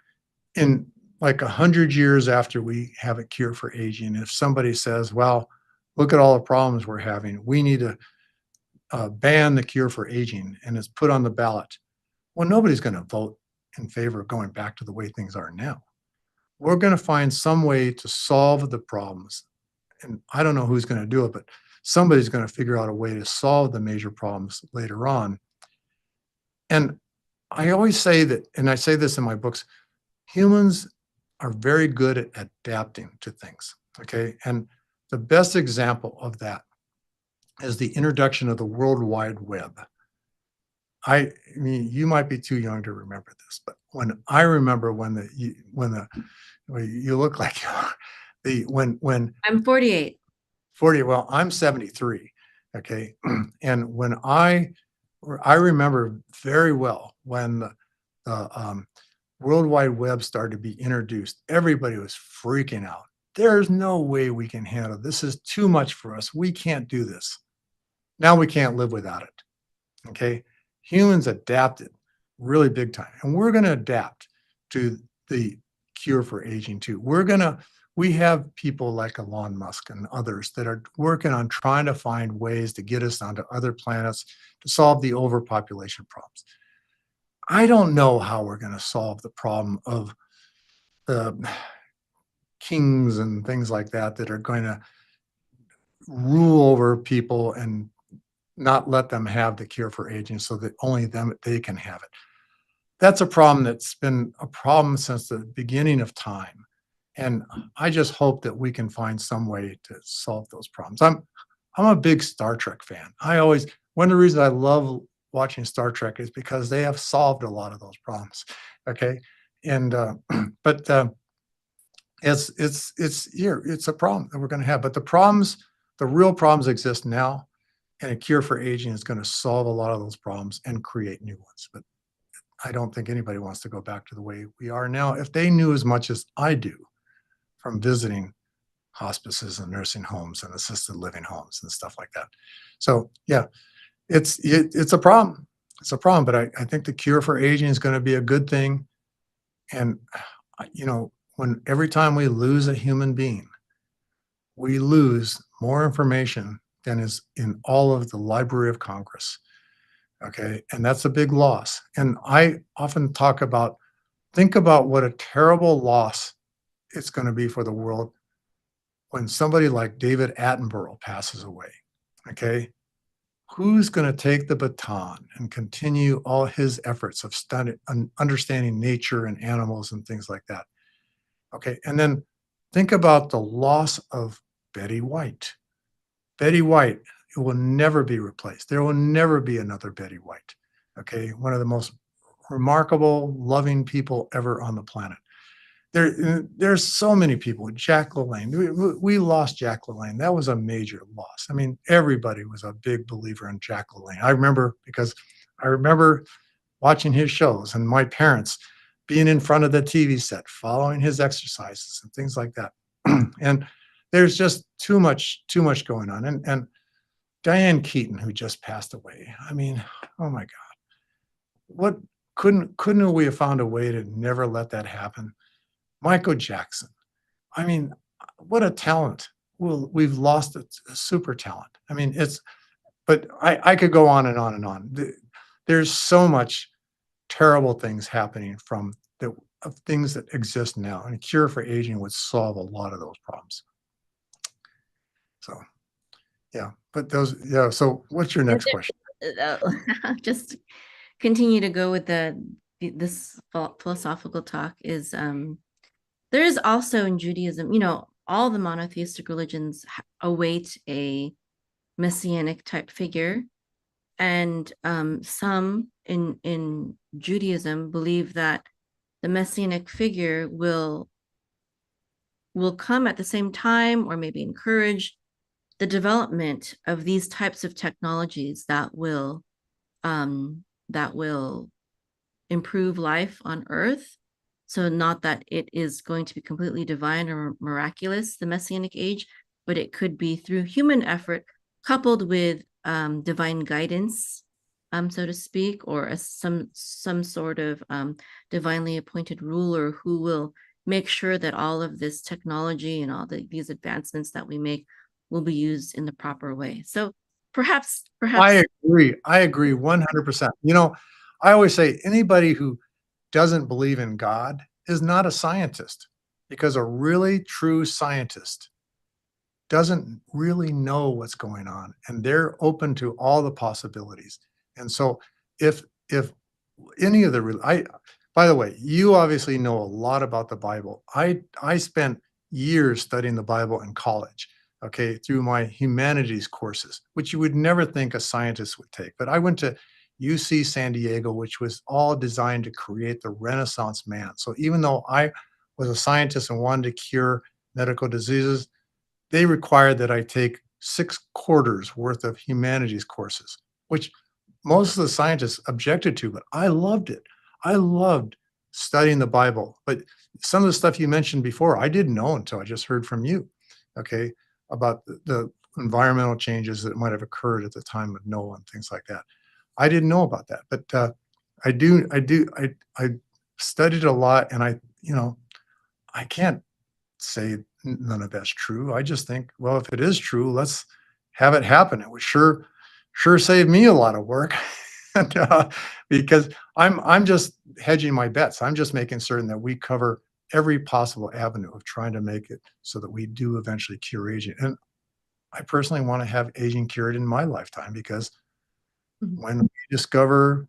in like 100 years after we have a cure for aging, if somebody says, well, look at all the problems we're having, we need to ban the cure for aging, and it's put on the ballot, well, nobody's going to vote in favor of going back to the way things are now. We're going to find some way to solve the problems. And I don't know who's going to do it, but somebody's going to figure out a way to solve the major problems later on. And I always say that, and I say this in my books, humans are very good at adapting to things. Okay. And the best example of that is the introduction of the World Wide Web. I mean, you might be too young to remember this, but when I remember well, you look like you are, when I'm 48. 40, well, I'm 73. Okay. And I remember very well when the World Wide Web started to be introduced, everybody was freaking out. There's no way we can handle this. Is too much for us. We can't do this. Now we can't live without it. Okay. Humans adapted really big time. And we're going to adapt to the cure for aging too. We have people like Elon Musk and others that are working on trying to find ways to get us onto other planets to solve the overpopulation problems. I don't know how we're going to solve the problem of the kings and things like that are going to rule over people and not let them have the cure for aging so that only they can have it. That's a problem that's been a problem since the beginning of time. And I just hope that we can find some way to solve those problems. I'm a big Star Trek fan. One of the reasons I love watching Star Trek is because they have solved a lot of those problems. Okay. And but it's a problem that we're going to have. But the real problems exist now, and a cure for aging is going to solve a lot of those problems and create new ones. But I don't think anybody wants to go back to the way we are now. If they knew as much as I do from visiting hospices and nursing homes and assisted living homes and stuff like that. So yeah, it's a problem. It's a problem, but I think the cure for aging is going to be a good thing. And when every time we lose a human being, we lose more information than is in all of the Library of Congress. Okay. And that's a big loss. And I often think about what a terrible loss it's going to be for the world when somebody like David Attenborough passes away. Okay. Who's going to take the baton and continue all his efforts of understanding nature and animals and things like that? Okay. And then think about the loss of Betty White. Betty White will never be replaced. There will never be another Betty White. Okay. One of the most remarkable, loving people ever on the planet. There's so many people. Jack LaLanne. We lost Jack LaLanne. That was a major loss. I mean, everybody was a big believer in Jack LaLanne. I remember because I remember watching his shows and my parents being in front of the TV set, following his exercises and things like that. And there's just too much going on. And Diane Keaton, who just passed away. I mean, oh my God. What couldn't we have found a way to never let that happen? Michael Jackson. I mean, what a talent. well, we've lost a super talent. I mean, but I could go on and on and on. There's so much terrible things happening from the of things that exist now, and a cure for aging would solve a lot of those problems. So, yeah, but those yeah, so what's your And next question? just continue to go with this philosophical talk is there is also in Judaism, all the monotheistic religions await a messianic type figure, and some in Judaism believe that the messianic figure will come at the same time or maybe encourage the development of these types of technologies that will improve life on earth. So not that it is going to be completely divine or miraculous, the messianic age, but it could be through human effort coupled with divine guidance, so to speak, or some sort of divinely appointed ruler who will make sure that all of this technology and all these advancements that we make will be used in the proper way. So perhaps. I agree 100%. I always say anybody who doesn't believe in God is not a scientist, because a really true scientist doesn't really know what's going on, and they're open to all the possibilities. And so if any of the I by the way, you obviously know a lot about the Bible. I spent years studying the Bible in college, okay, through my humanities courses, which you would never think a scientist would take. But I went to UC San Diego, which was all designed to create the Renaissance man. So even though I was a scientist and wanted to cure medical diseases, they required that I take 6 quarters worth of humanities courses, which most of the scientists objected to, but I loved it. I loved studying the Bible. But some of the stuff you mentioned before, I didn't know until I just heard from you, okay, about the environmental changes that might have occurred at the time of Noah and things like that. I didn't know about that, but I studied a lot, and I can't say none of that's true. I just think, well, if it is true, let's have it happen. It would sure save me a lot of work. And, because I'm just hedging my bets. I'm just making certain that we cover every possible avenue of trying to make it so that we do eventually cure aging. And I personally want to have aging cured in my lifetime, because when we discover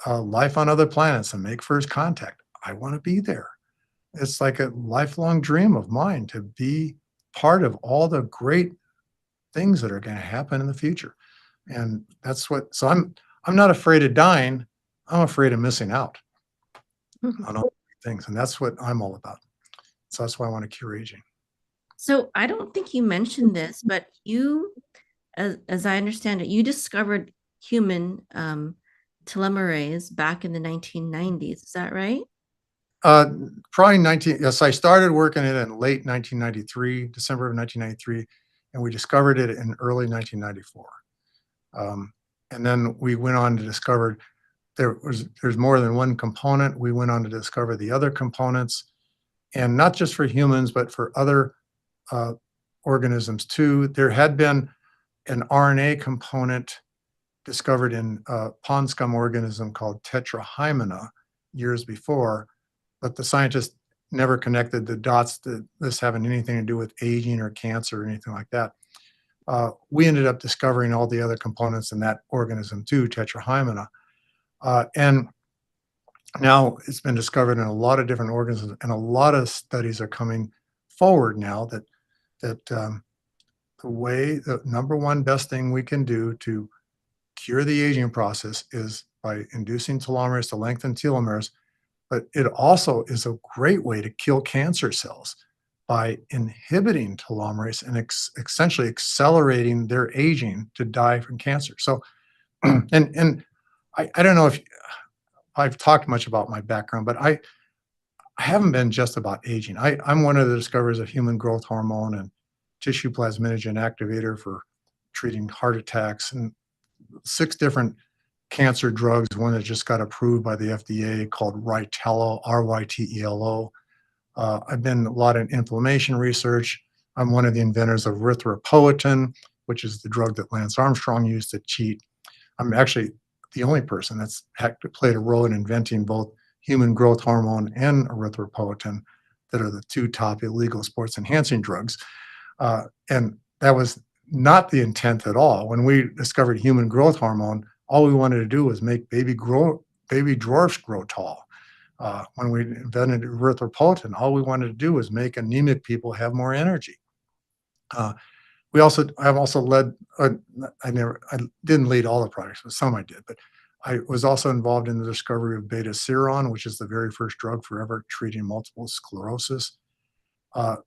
life on other planets and make first contact, I want to be there. It's like a lifelong dream of mine to be part of all the great things that are gonna happen in the future, and that's what so I'm not afraid of dying, I'm afraid of missing out on all the things, and that's what I'm all about. So that's why I wanna cure aging. So I don't think you mentioned this, but as I understand it, you discovered human telomerase back in the 1990s. Is that right? Uh, Probably 19 yes, I started working it in late 1993, December of 1993, and we discovered it in early 1994. Um, and then we went on to discover there's more than one component. We went on to discover the other components, and not just for humans, but for other uh, organisms too. There had been an RNA component discovered in a pond scum organism called Tetrahymena years before, but the scientists never connected the dots to this having anything to do with aging or cancer or anything like that. We ended up discovering all the other components in that organism too, Tetrahymena. And now it's been discovered in a lot of different organisms, and a lot of studies are coming forward now that the number one best thing we can do to cure the aging process is by inducing telomerase to lengthen telomeres, but it also is a great way to kill cancer cells by inhibiting telomerase and essentially accelerating their aging to die from cancer. So, and I don't know if I've talked much about my background, but I haven't been just about aging. I'm one of the discoverers of human growth hormone and tissue plasminogen activator for treating heart attacks, and 6 different cancer drugs, one that just got approved by the FDA called Rytelo, Rytelo. I've been a lot in inflammation research. I'm one of the inventors of erythropoietin, which is the drug that Lance Armstrong used to cheat. I'm actually the only person that's played a role in inventing both human growth hormone and erythropoietin, that are the two top illegal sports enhancing drugs. And that was not the intent at all. When we discovered human growth hormone, all we wanted to do was make baby dwarfs grow tall. When we invented erythropoietin, all we wanted to do was make anemic people have more energy. Uh, I've also led, I didn't lead all the projects, but some I did, but I was also involved in the discovery of beta seron, which is the very first drug for ever treating multiple sclerosis.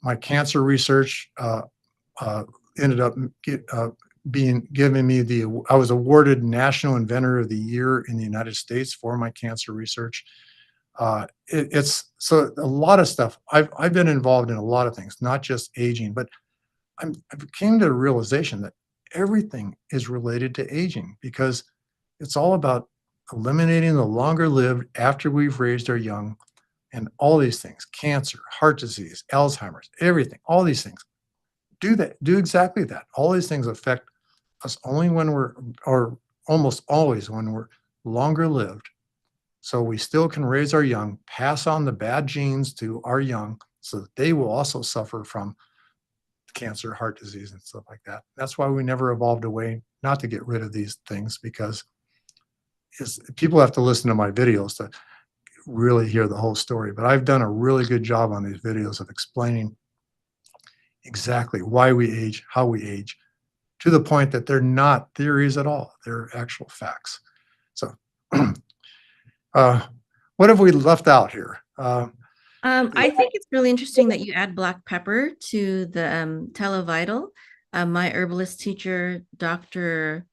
My cancer research uh, ended up being given me I was awarded National Inventor of the Year in the United States for my cancer research. It's so a lot of stuff. I've been involved in a lot of things, not just aging, but I came to the realization that everything is related to aging, because it's all about eliminating the longer lived after we've raised our young, and all these things, cancer, heart disease, Alzheimer's, everything, all these things do exactly that. All these things affect us only when or almost always when we're longer lived. So we still can raise our young, pass on the bad genes to our young so that they will also suffer from cancer, heart disease, and stuff like that. That's why we never evolved a way not to get rid of these things, because people have to listen to my videos to really hear the whole story. But I've done a really good job on these videos of explaining exactly why we age, how we age, to the point that they're not theories at all. They're actual facts. So, uh, what have we left out here? I think it's really interesting that you add black pepper to the televital. My herbalist teacher, Dr.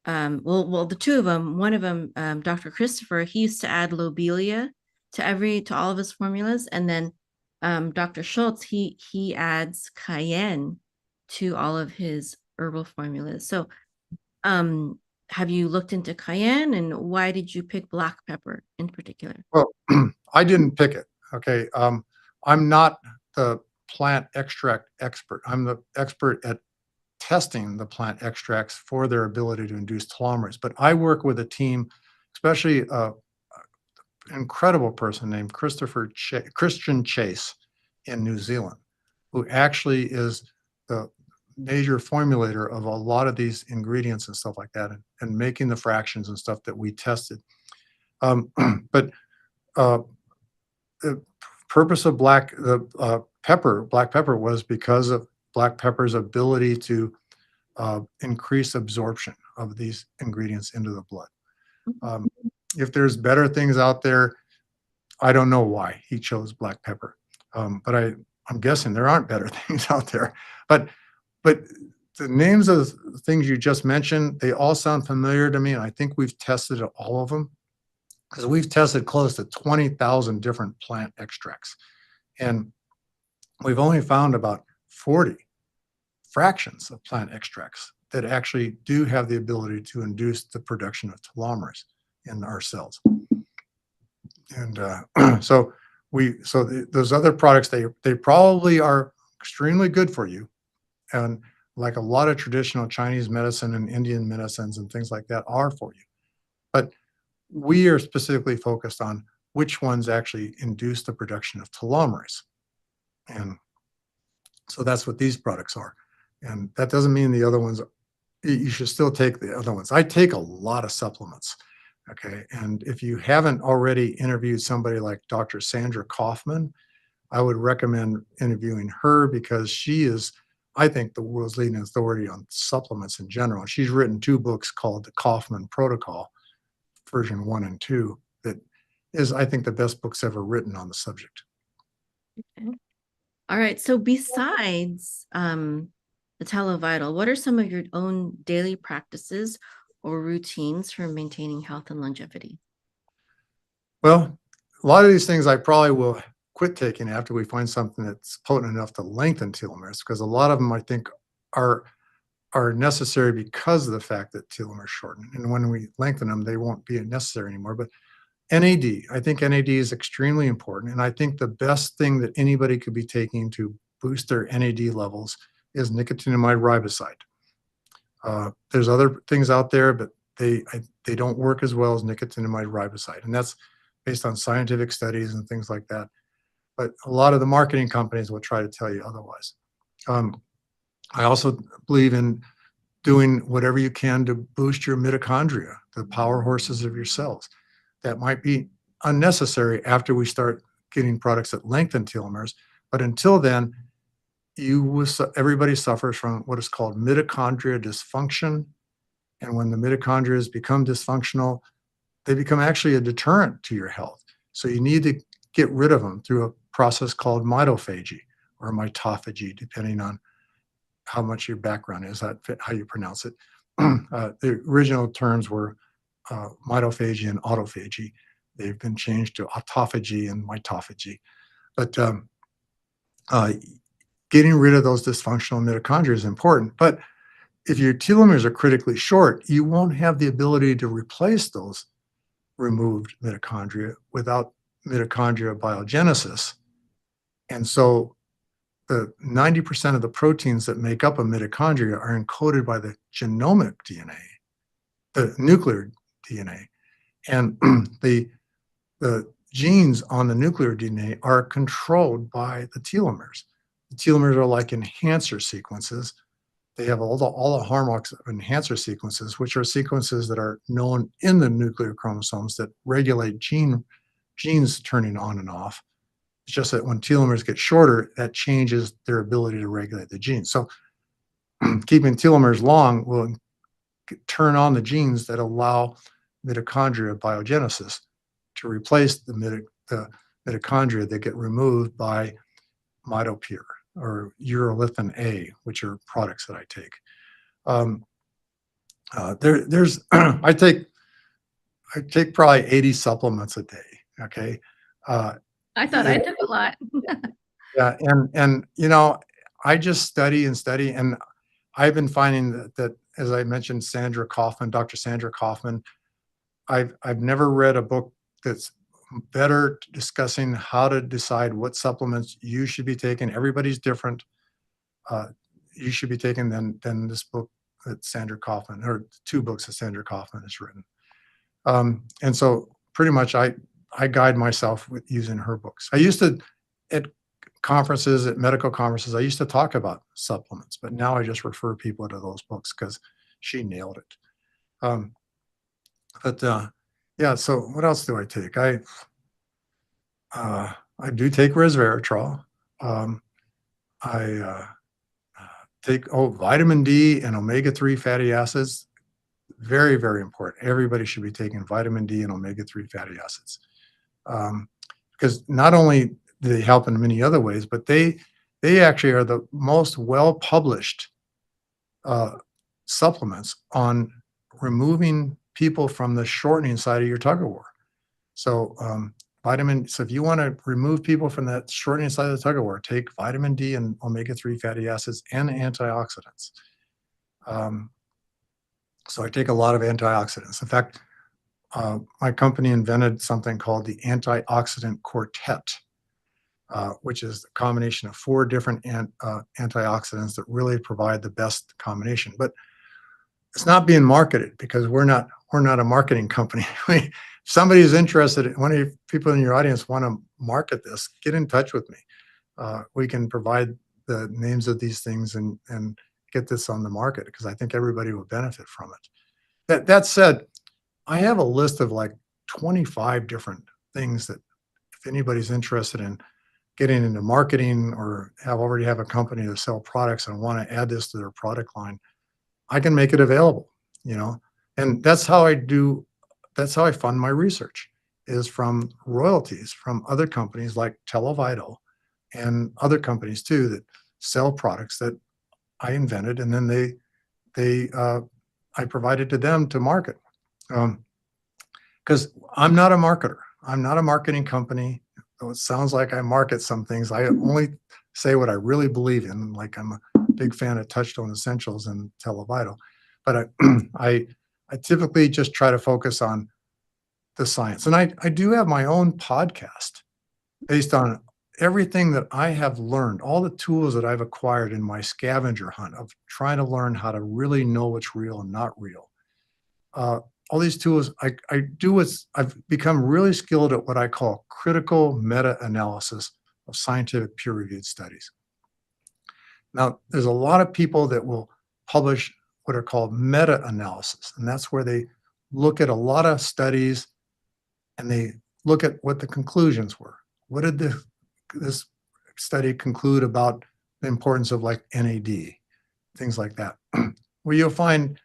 The two of them, one of them, Dr. Christopher, he used to add lobelia to all of his formulas, and then Dr. Schultz, he adds cayenne to all of his herbal formulas. So, um, have you looked into cayenne, and why did you pick black pepper in particular? Well, I didn't pick it. Okay. I'm not the plant extract expert. I'm the expert at testing the plant extracts for their ability to induce telomerase. But I work with a team, especially an incredible person named Christian Chase in New Zealand, who actually is the major formulator of a lot of these ingredients and stuff like that, and making the fractions and stuff that we tested. But uh, the purpose of black pepper was because of black pepper's ability to increase absorption of these ingredients into the blood. Um, if there's better things out there, I don't know why he chose black pepper, but I'm guessing there aren't better things out there. But but the names of the things you just mentioned, they all sound familiar to me, and I think we've tested all of them, because we've tested close to 20,000 different plant extracts, and we've only found about 40 fractions of plant extracts that actually do have the ability to induce the production of telomerase in our cells. And so those other products, they probably are extremely good for you, and like a lot of traditional Chinese medicine and Indian medicines and things like that are for you. But we are specifically focused on which ones actually induce the production of telomerase. And so that's what these products are. And that doesn't mean the other ones, you should still take the other ones. I take a lot of supplements. Okay. And if you haven't already interviewed somebody like Dr. Sandra Kaufman, I would recommend interviewing her, because she is, I think, the world's leading authority on supplements in general. She's written two books called The Kaufman Protocol, version 1 and 2, that is, I think, the best books ever written on the subject. Okay. All right. So besides the televital, what are some of your own daily practices or routines for maintaining health and longevity? Well, a lot of these things I probably will quit taking after we find something that's potent enough to lengthen telomeres, because a lot of them I think are necessary because of the fact that telomeres shorten. And when we lengthen them, they won't be necessary anymore. But NAD, I think NAD is extremely important. And I think the best thing that anybody could be taking to boost their NAD levels is nicotinamide riboside. There's other things out there, but they don't work as well as nicotinamide riboside, and that's based on scientific studies and things like that. But a lot of the marketing companies will try to tell you otherwise. Um, I also believe in doing whatever you can to boost your mitochondria, the power horses of your cells. That might be unnecessary after we start getting products that lengthen telomeres, but until then, everybody suffers from what is called mitochondria dysfunction. And when the mitochondria become dysfunctional, they become actually a deterrent to your health. So you need to get rid of them through a process called mitophagy or mitophagy, depending on how much your background is, how you pronounce it. The original terms were mitophagy and autophagy. They've been changed to autophagy and mitophagy. But uh, getting rid of those dysfunctional mitochondria is important. But if your telomeres are critically short, you won't have the ability to replace those removed mitochondria without mitochondrial biogenesis. And so the 90% of the proteins that make up a mitochondria are encoded by the genomic DNA, the nuclear DNA. And the genes on the nuclear DNA are controlled by the telomeres. The telomeres are like enhancer sequences. They have all the hallmarks of enhancer sequences, which are sequences that are known in the nuclear chromosomes that regulate genes turning on and off. It's just that when telomeres get shorter, that changes their ability to regulate the genes. So keeping telomeres long will turn on the genes that allow mitochondria biogenesis to replace the mitochondria that get removed by mitopure or urolithin A, which are products that I take. There's I take probably 80 supplements a day. Okay. Uh, I thought I it, took a lot. yeah, and I just study and study, and I've been finding that as I mentioned, Dr. Sandra Kaufman, I've never read a book that's better discussing how to decide what supplements you should be taking. Everybody's different. Uh, you should be taking than this book that Sandra Kaufman, or two books that Sandra Kaufman has written. And so pretty much I guide myself with using her books. I used to, at conferences, at medical conferences, I used to talk about supplements, but now I just refer people to those books because she nailed it. Um, but yeah, so what else do I take? I do take resveratrol. Um, I take vitamin D and omega-3 fatty acids. Very, very important. Everybody should be taking vitamin D and omega-3 fatty acids. Because not only do they help in many other ways, but they actually are the most well-published supplements on removing people from the shortening side of your tug of war. So so if you want to remove people from that shortening side of the tug of war, take vitamin D and omega-3 fatty acids and antioxidants. So I take a lot of antioxidants. In fact, my company invented something called the antioxidant quartet, which is a combination of 4 different antioxidants that really provide the best combination. But it's not being marketed because we're not a marketing company. If somebody is interested, one of you people in your audience want to market this, get in touch with me. We can provide the names of these things and get this on the market because I think everybody will benefit from it. That said, I have a list of like 25 different things that if anybody's interested in getting into marketing or already have a company to sell products and want to add this to their product line, I can make it available, and that's how I fund my research, is from royalties from other companies like Televital and other companies too that sell products that I invented, and then I provided to them to market. Because I'm not a marketer. I'm not a marketing company. Though it sounds like I market some things, I only say what I really believe in. Like I'm a big fan of Touchstone Essentials and Televital, but I typically just try to focus on the science. And I do have my own podcast based on everything that I have learned, all the tools that I've acquired in my scavenger hunt of trying to learn how to really know what's real and not real, uh, all these tools, I do what's I've become really skilled at what I call critical meta-analysis of scientific peer-reviewed studies. Now, there's a lot of people that will publish what are called meta-analysis, and that's where they look at a lot of studies and they look at what the conclusions were. What did this study conclude about the importance of like NAD, things like that? Where you'll find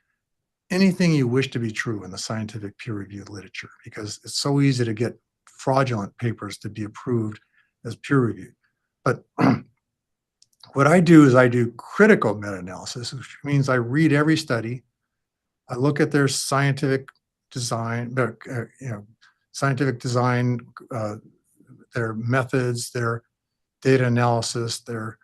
anything you wish to be true in the scientific peer-reviewed literature because it's so easy to get fraudulent papers to be approved as peer-reviewed. But what I do is I do critical meta-analysis, which means I read every study, I look at their scientific design, scientific design, uh, their methods, their data analysis, their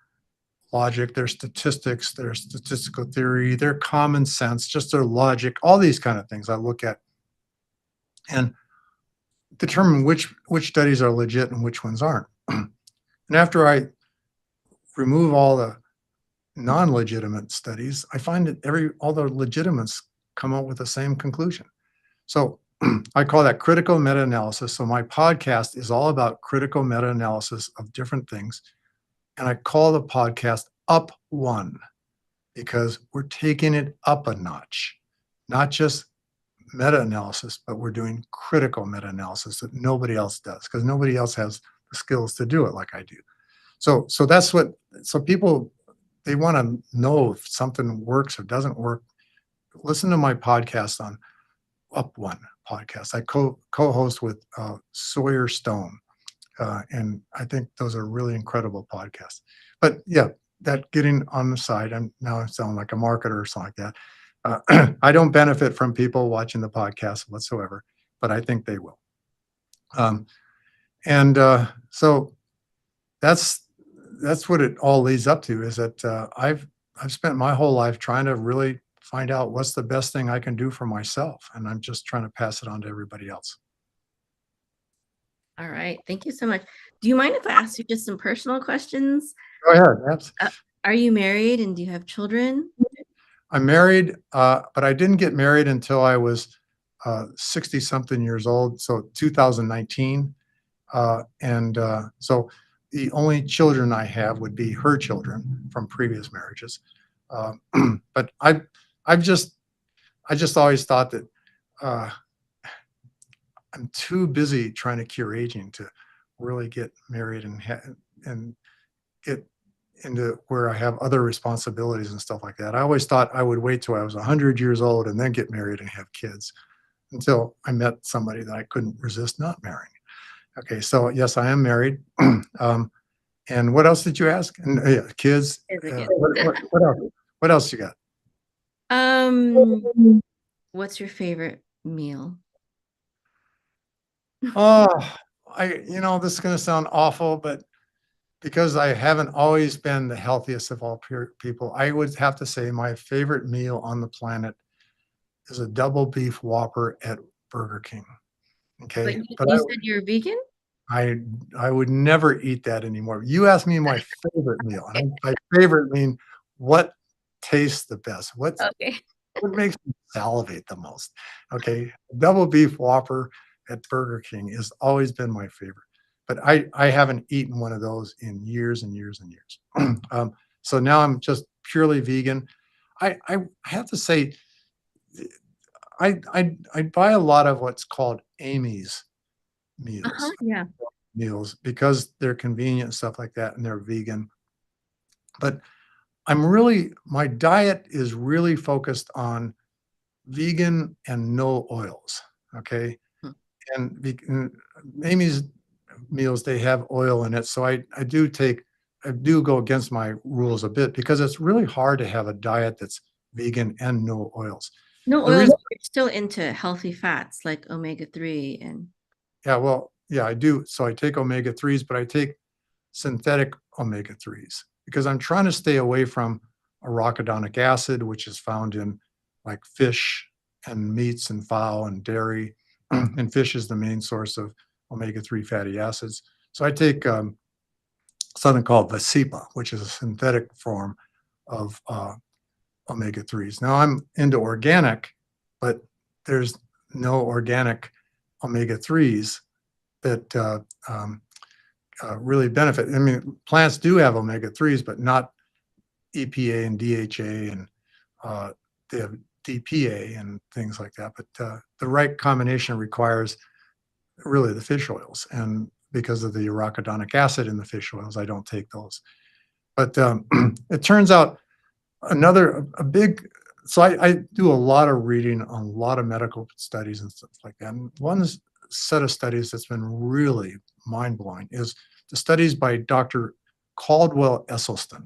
logic, their statistics, their statistical theory, their common sense, just their logic, all these kind of things I look at and determine which studies are legit and which ones aren't. And after I remove all the non-legitimate studies, I find that all the legitimates come up with the same conclusion. So I call that critical meta-analysis. So my podcast is all about critical meta-analysis of different things. And I call the podcast Up One because we're taking it up a notch, not just meta-analysis, but we're doing critical meta-analysis that nobody else does because nobody else has the skills to do it like I do. So that's what, so people, they want to know if something works or doesn't work. Listen to my podcast on Up One podcast. I co-host with Sawyer Stone. And I think those are really incredible podcasts. But yeah, that getting on the side, I sound like a marketer or something like that. I don't benefit from people watching the podcast whatsoever, but I think they will. Um, so that's what it all leads up to is that I've spent my whole life trying to really find out what's the best thing I can do for myself, and I'm just trying to pass it on to everybody else. All right. Thank you so much. Do you mind if I ask you just some personal questions? Go ahead. That's, Are you married and do you have children? I'm married, but I didn't get married until I was 60 something years old, so 2019. So the only children I have would be her children from previous marriages. Uh, but I've just, I just always thought that uh, I'm too busy trying to cure aging to really get married and get into where I have other responsibilities and stuff like that. I always thought I would wait till I was 100 years old and then get married and have kids until I met somebody that I couldn't resist not marrying. Okay, so yes, I am married. And what else did you ask? And yeah, kids. Is a kid. What else? What else you got? Um, what's your favorite meal? Oh, this is going to sound awful, but because I haven't always been the healthiest of all people, I would have to say my favorite meal on the planet is a double beef Whopper at Burger King. But Okay, but you said you're vegan? I would never eat that anymore. You asked me my favorite meal, and by favorite mean what tastes the best. Okay. What makes me salivate the most? Okay, double beef Whopper at Burger King has always been my favorite, but I haven't eaten one of those in years and years and years. So now I'm just purely vegan. I have to say, I buy a lot of what's called Amy's Uh-huh. meals Yeah. meals because they're convenient and stuff like that, and they're vegan. But my diet is really focused on vegan and no oils. Okay. Hmm. And Amy's meals, they have oil in it. So I do go against my rules a bit because it's really hard to have a diet that's vegan and no oils. No The oils, reason, but you're still into healthy fats like omega-3 and yeah, well, yeah, I do. So I take omega 3s, but I take synthetic omega 3s because I'm trying to stay away from arachidonic acid, which is found in like fish and meats and fowl and dairy. And fish is the main source of omega 3 fatty acids. So I take something called Vasipa, which is a synthetic form of omega-3s. Now I'm into organic, but there's no organic omega-3s that really benefit. I mean, plants do have omega-3s, but not EPA and DHA, and they have DPA and things like that. But the right combination requires really the fish oils. And because of the arachidonic acid in the fish oils, I don't take those. But it turns out a big, so I do a lot of reading on a lot of medical studies and stuff like that. And one set of studies that's been really mind blowing is the studies by Dr. Caldwell Esselstyn.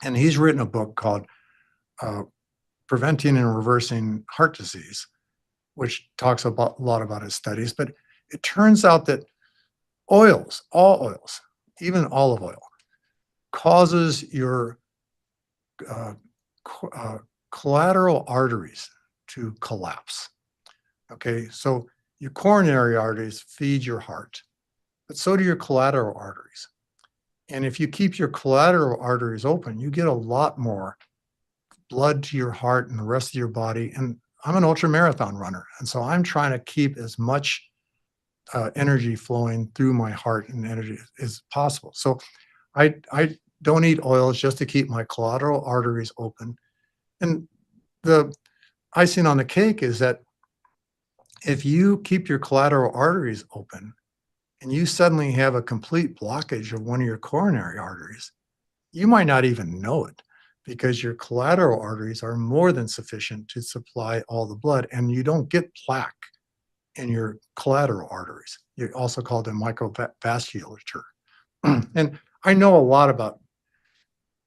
And he's written a book called uh, Preventing and Reversing Heart Disease, which talks a lot about his studies. But it turns out that oils, all oils, even olive oil, causes your uh, collateral arteries to collapse. Okay, so your coronary arteries feed your heart, but so do your collateral arteries. And if you keep your collateral arteries open, you get a lot more blood to your heart and the rest of your body. And I'm an ultra marathon runner, and so I'm trying to keep as much energy flowing through my heart and energy as possible. So I don't eat oils just to keep my collateral arteries open. And the icing on the cake is that if you keep your collateral arteries open and you suddenly have a complete blockage of one of your coronary arteries, you might not even know it because your collateral arteries are more than sufficient to supply all the blood, and you don't get plaque in your collateral arteries. You also call them microvasculature. And I know a lot about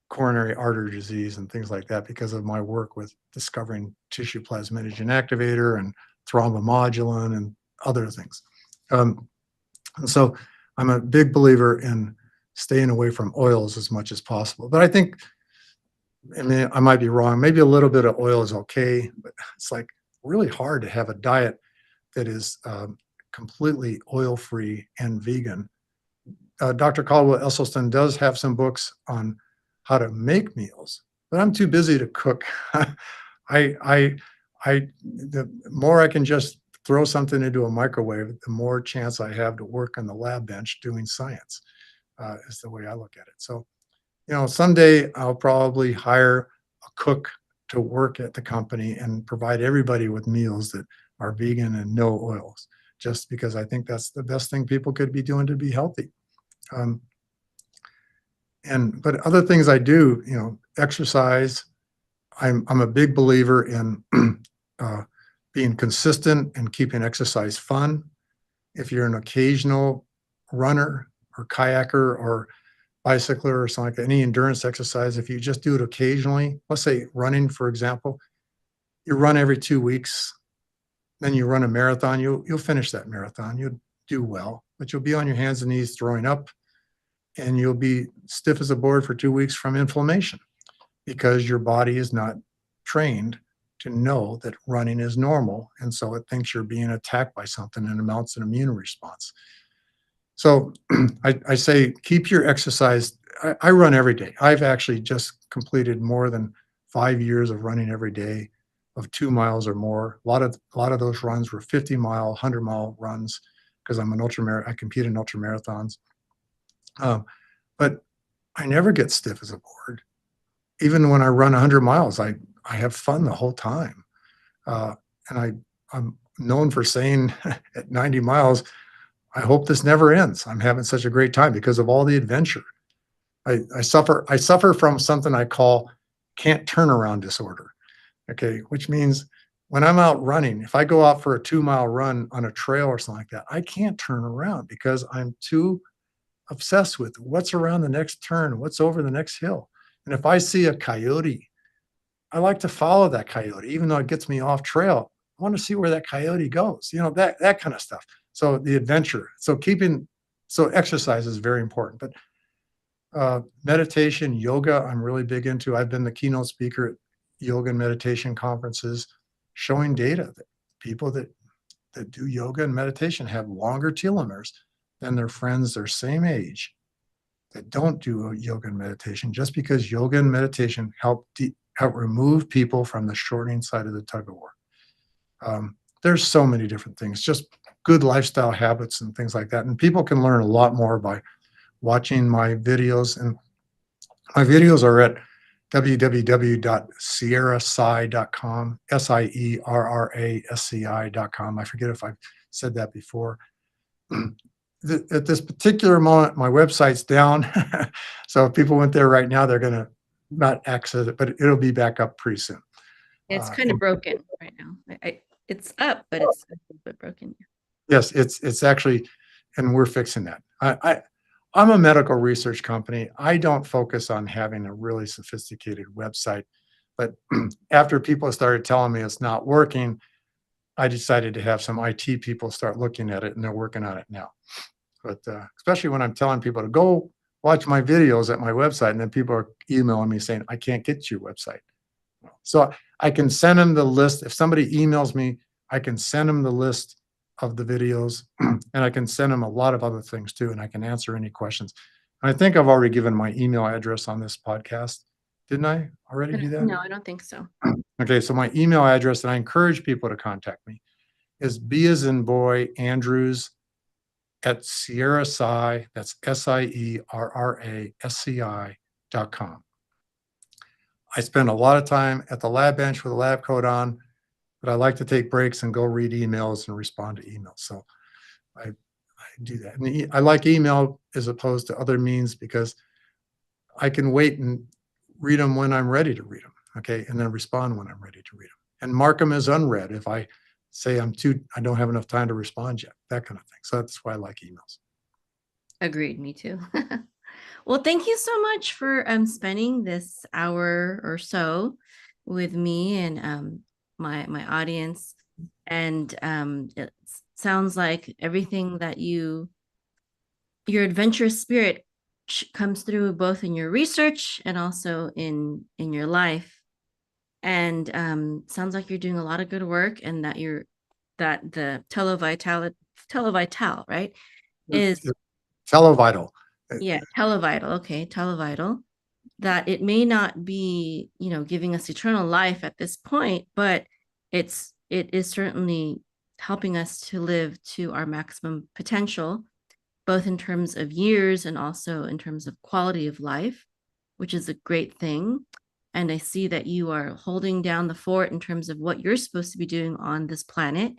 coronary artery disease and things like that because of my work with discovering tissue plasminogen activator and thrombomodulin and other things. And so I'm a big believer in staying away from oils as much as possible. But I think, I mean, I might be wrong. Maybe a little bit of oil is okay, but it's like really hard to have a diet that is completely oil-free and vegan. Dr. Caldwell Esselstyn does have some books on how to make meals, but I'm too busy to cook. I, the more I can just throw something into a microwave, the more chance I have to work on the lab bench doing science, is the way I look at it. So, you know, someday I'll probably hire a cook to work at the company and provide everybody with meals that are vegan and no oils, just because I think that's the best thing people could be doing to be healthy. Um, but other things I do, you know, exercise. I'm a big believer in uh, being consistent and keeping exercise fun. If you're an occasional runner or kayaker or bicycler or something like that, any endurance exercise, if you just do it occasionally, let's say running, for example, you run every 2 weeks, then you run a marathon, you'll finish that marathon, you'll do well, but you'll be on your hands and knees throwing up, and you'll be stiff as a board for 2 weeks from inflammation because your body is not trained to know that running is normal. And so it thinks you're being attacked by something and it mounts an immune response. So I say keep your exercise. I run every day. I've actually just completed more than 5 years of running every day of 2 miles or more. A lot of those runs were 50-mile, 100-mile runs because I compete in ultra marathons. Um, but I never get stiff as a board. Even when I run 100 miles, I have fun the whole time. Uh, and I'm known for saying at 90 miles, I hope this never ends. I'm having such a great time because of all the adventure. I suffer from something I call can't turn around disorder. Okay, which means when I'm out running, if I go out for a 2 mile run on a trail or something like that, I can't turn around because I'm too obsessed with what's around the next turn, what's over the next hill. And if I see a coyote, I like to follow that coyote, even though it gets me off trail. I want to see where that coyote goes, you know, that kind of stuff. So the adventure. So exercise is very important. But meditation, yoga, I'm really big into. I've been the keynote speaker at yoga and meditation conferences, showing data that people that do yoga and meditation have longer telomeres than their friends their same age that don't do yoga and meditation just because yoga and meditation help remove people from the shortening side of the tug of war. There's so many different things, just good lifestyle habits and things like that. And people can learn a lot more by watching my videos. And my videos are at www.sierrasci.com, SIERRASCI.com. I forget if I've said that before. At this particular moment, my website's down. So if people went there right now, they're going to not access it, but it'll be back up pretty soon. It's kind of broken right now. It's up, but it's a little bit broken. Yes, it's actually, and we're fixing that. I'm a medical research company. I don't focus on having a really sophisticated website, but after people started telling me it's not working, I decided to have some IT people start looking at it, and they're working on it now. But especially when I'm telling people to go watch my videos at my website, and then people are emailing me saying, I can't get to your website. So I can send them the list. If somebody emails me, I can send them the list of the videos, and I can send them a lot of other things too, and I can answer any questions. And I think I've already given my email address on this podcast. Didn't I already do that? No, I don't think so. Okay, so my email address, and I encourage people to contact me, is B as in boy, Andrews at Sierra Sci, that's SIERRASCI.com. I spend a lot of time at the lab bench with a lab coat on, but I like to take breaks and go read emails and respond to emails. So I do that. And I like email as opposed to other means because I can wait and read them when I'm ready to read them. Okay. And then respond when I'm ready to read them and mark them as unread if I say I don't have enough time to respond yet, that kind of thing. So that's why I like emails. Agreed, me too. Well, thank you so much for spending this hour or so with me and my audience. And it sounds like everything that your adventurous spirit comes through both in your research and also in your life. And sounds like you're doing a lot of good work, and that the televital, right, is Televital. yeah, televital. Okay, televital. That it may not be, giving us eternal life at this point, but it is certainly helping us to live to our maximum potential, both in terms of years and also in terms of quality of life, which is a great thing. And I see that you are holding down the fort in terms of what you're supposed to be doing on this planet.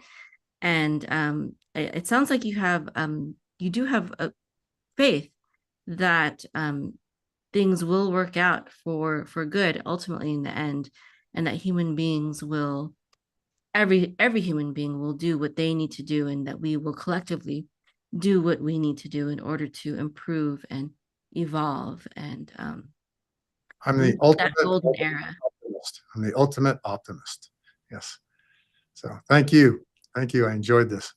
And it sounds like you do have a faith that things will work out for good ultimately in the end, and that human beings will every human being will do what they need to do, and that we will collectively do what we need to do in order to improve and evolve and I'm the reach that ultimate golden era. optimist. I'm the ultimate optimist. Yes. So thank you. Thank you. I enjoyed this.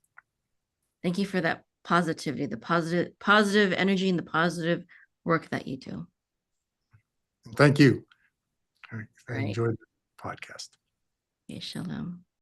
Thank you for that positivity, the positive energy, and the positive work that you do. And thank you. I Right. enjoyed the podcast. Okay, shalom.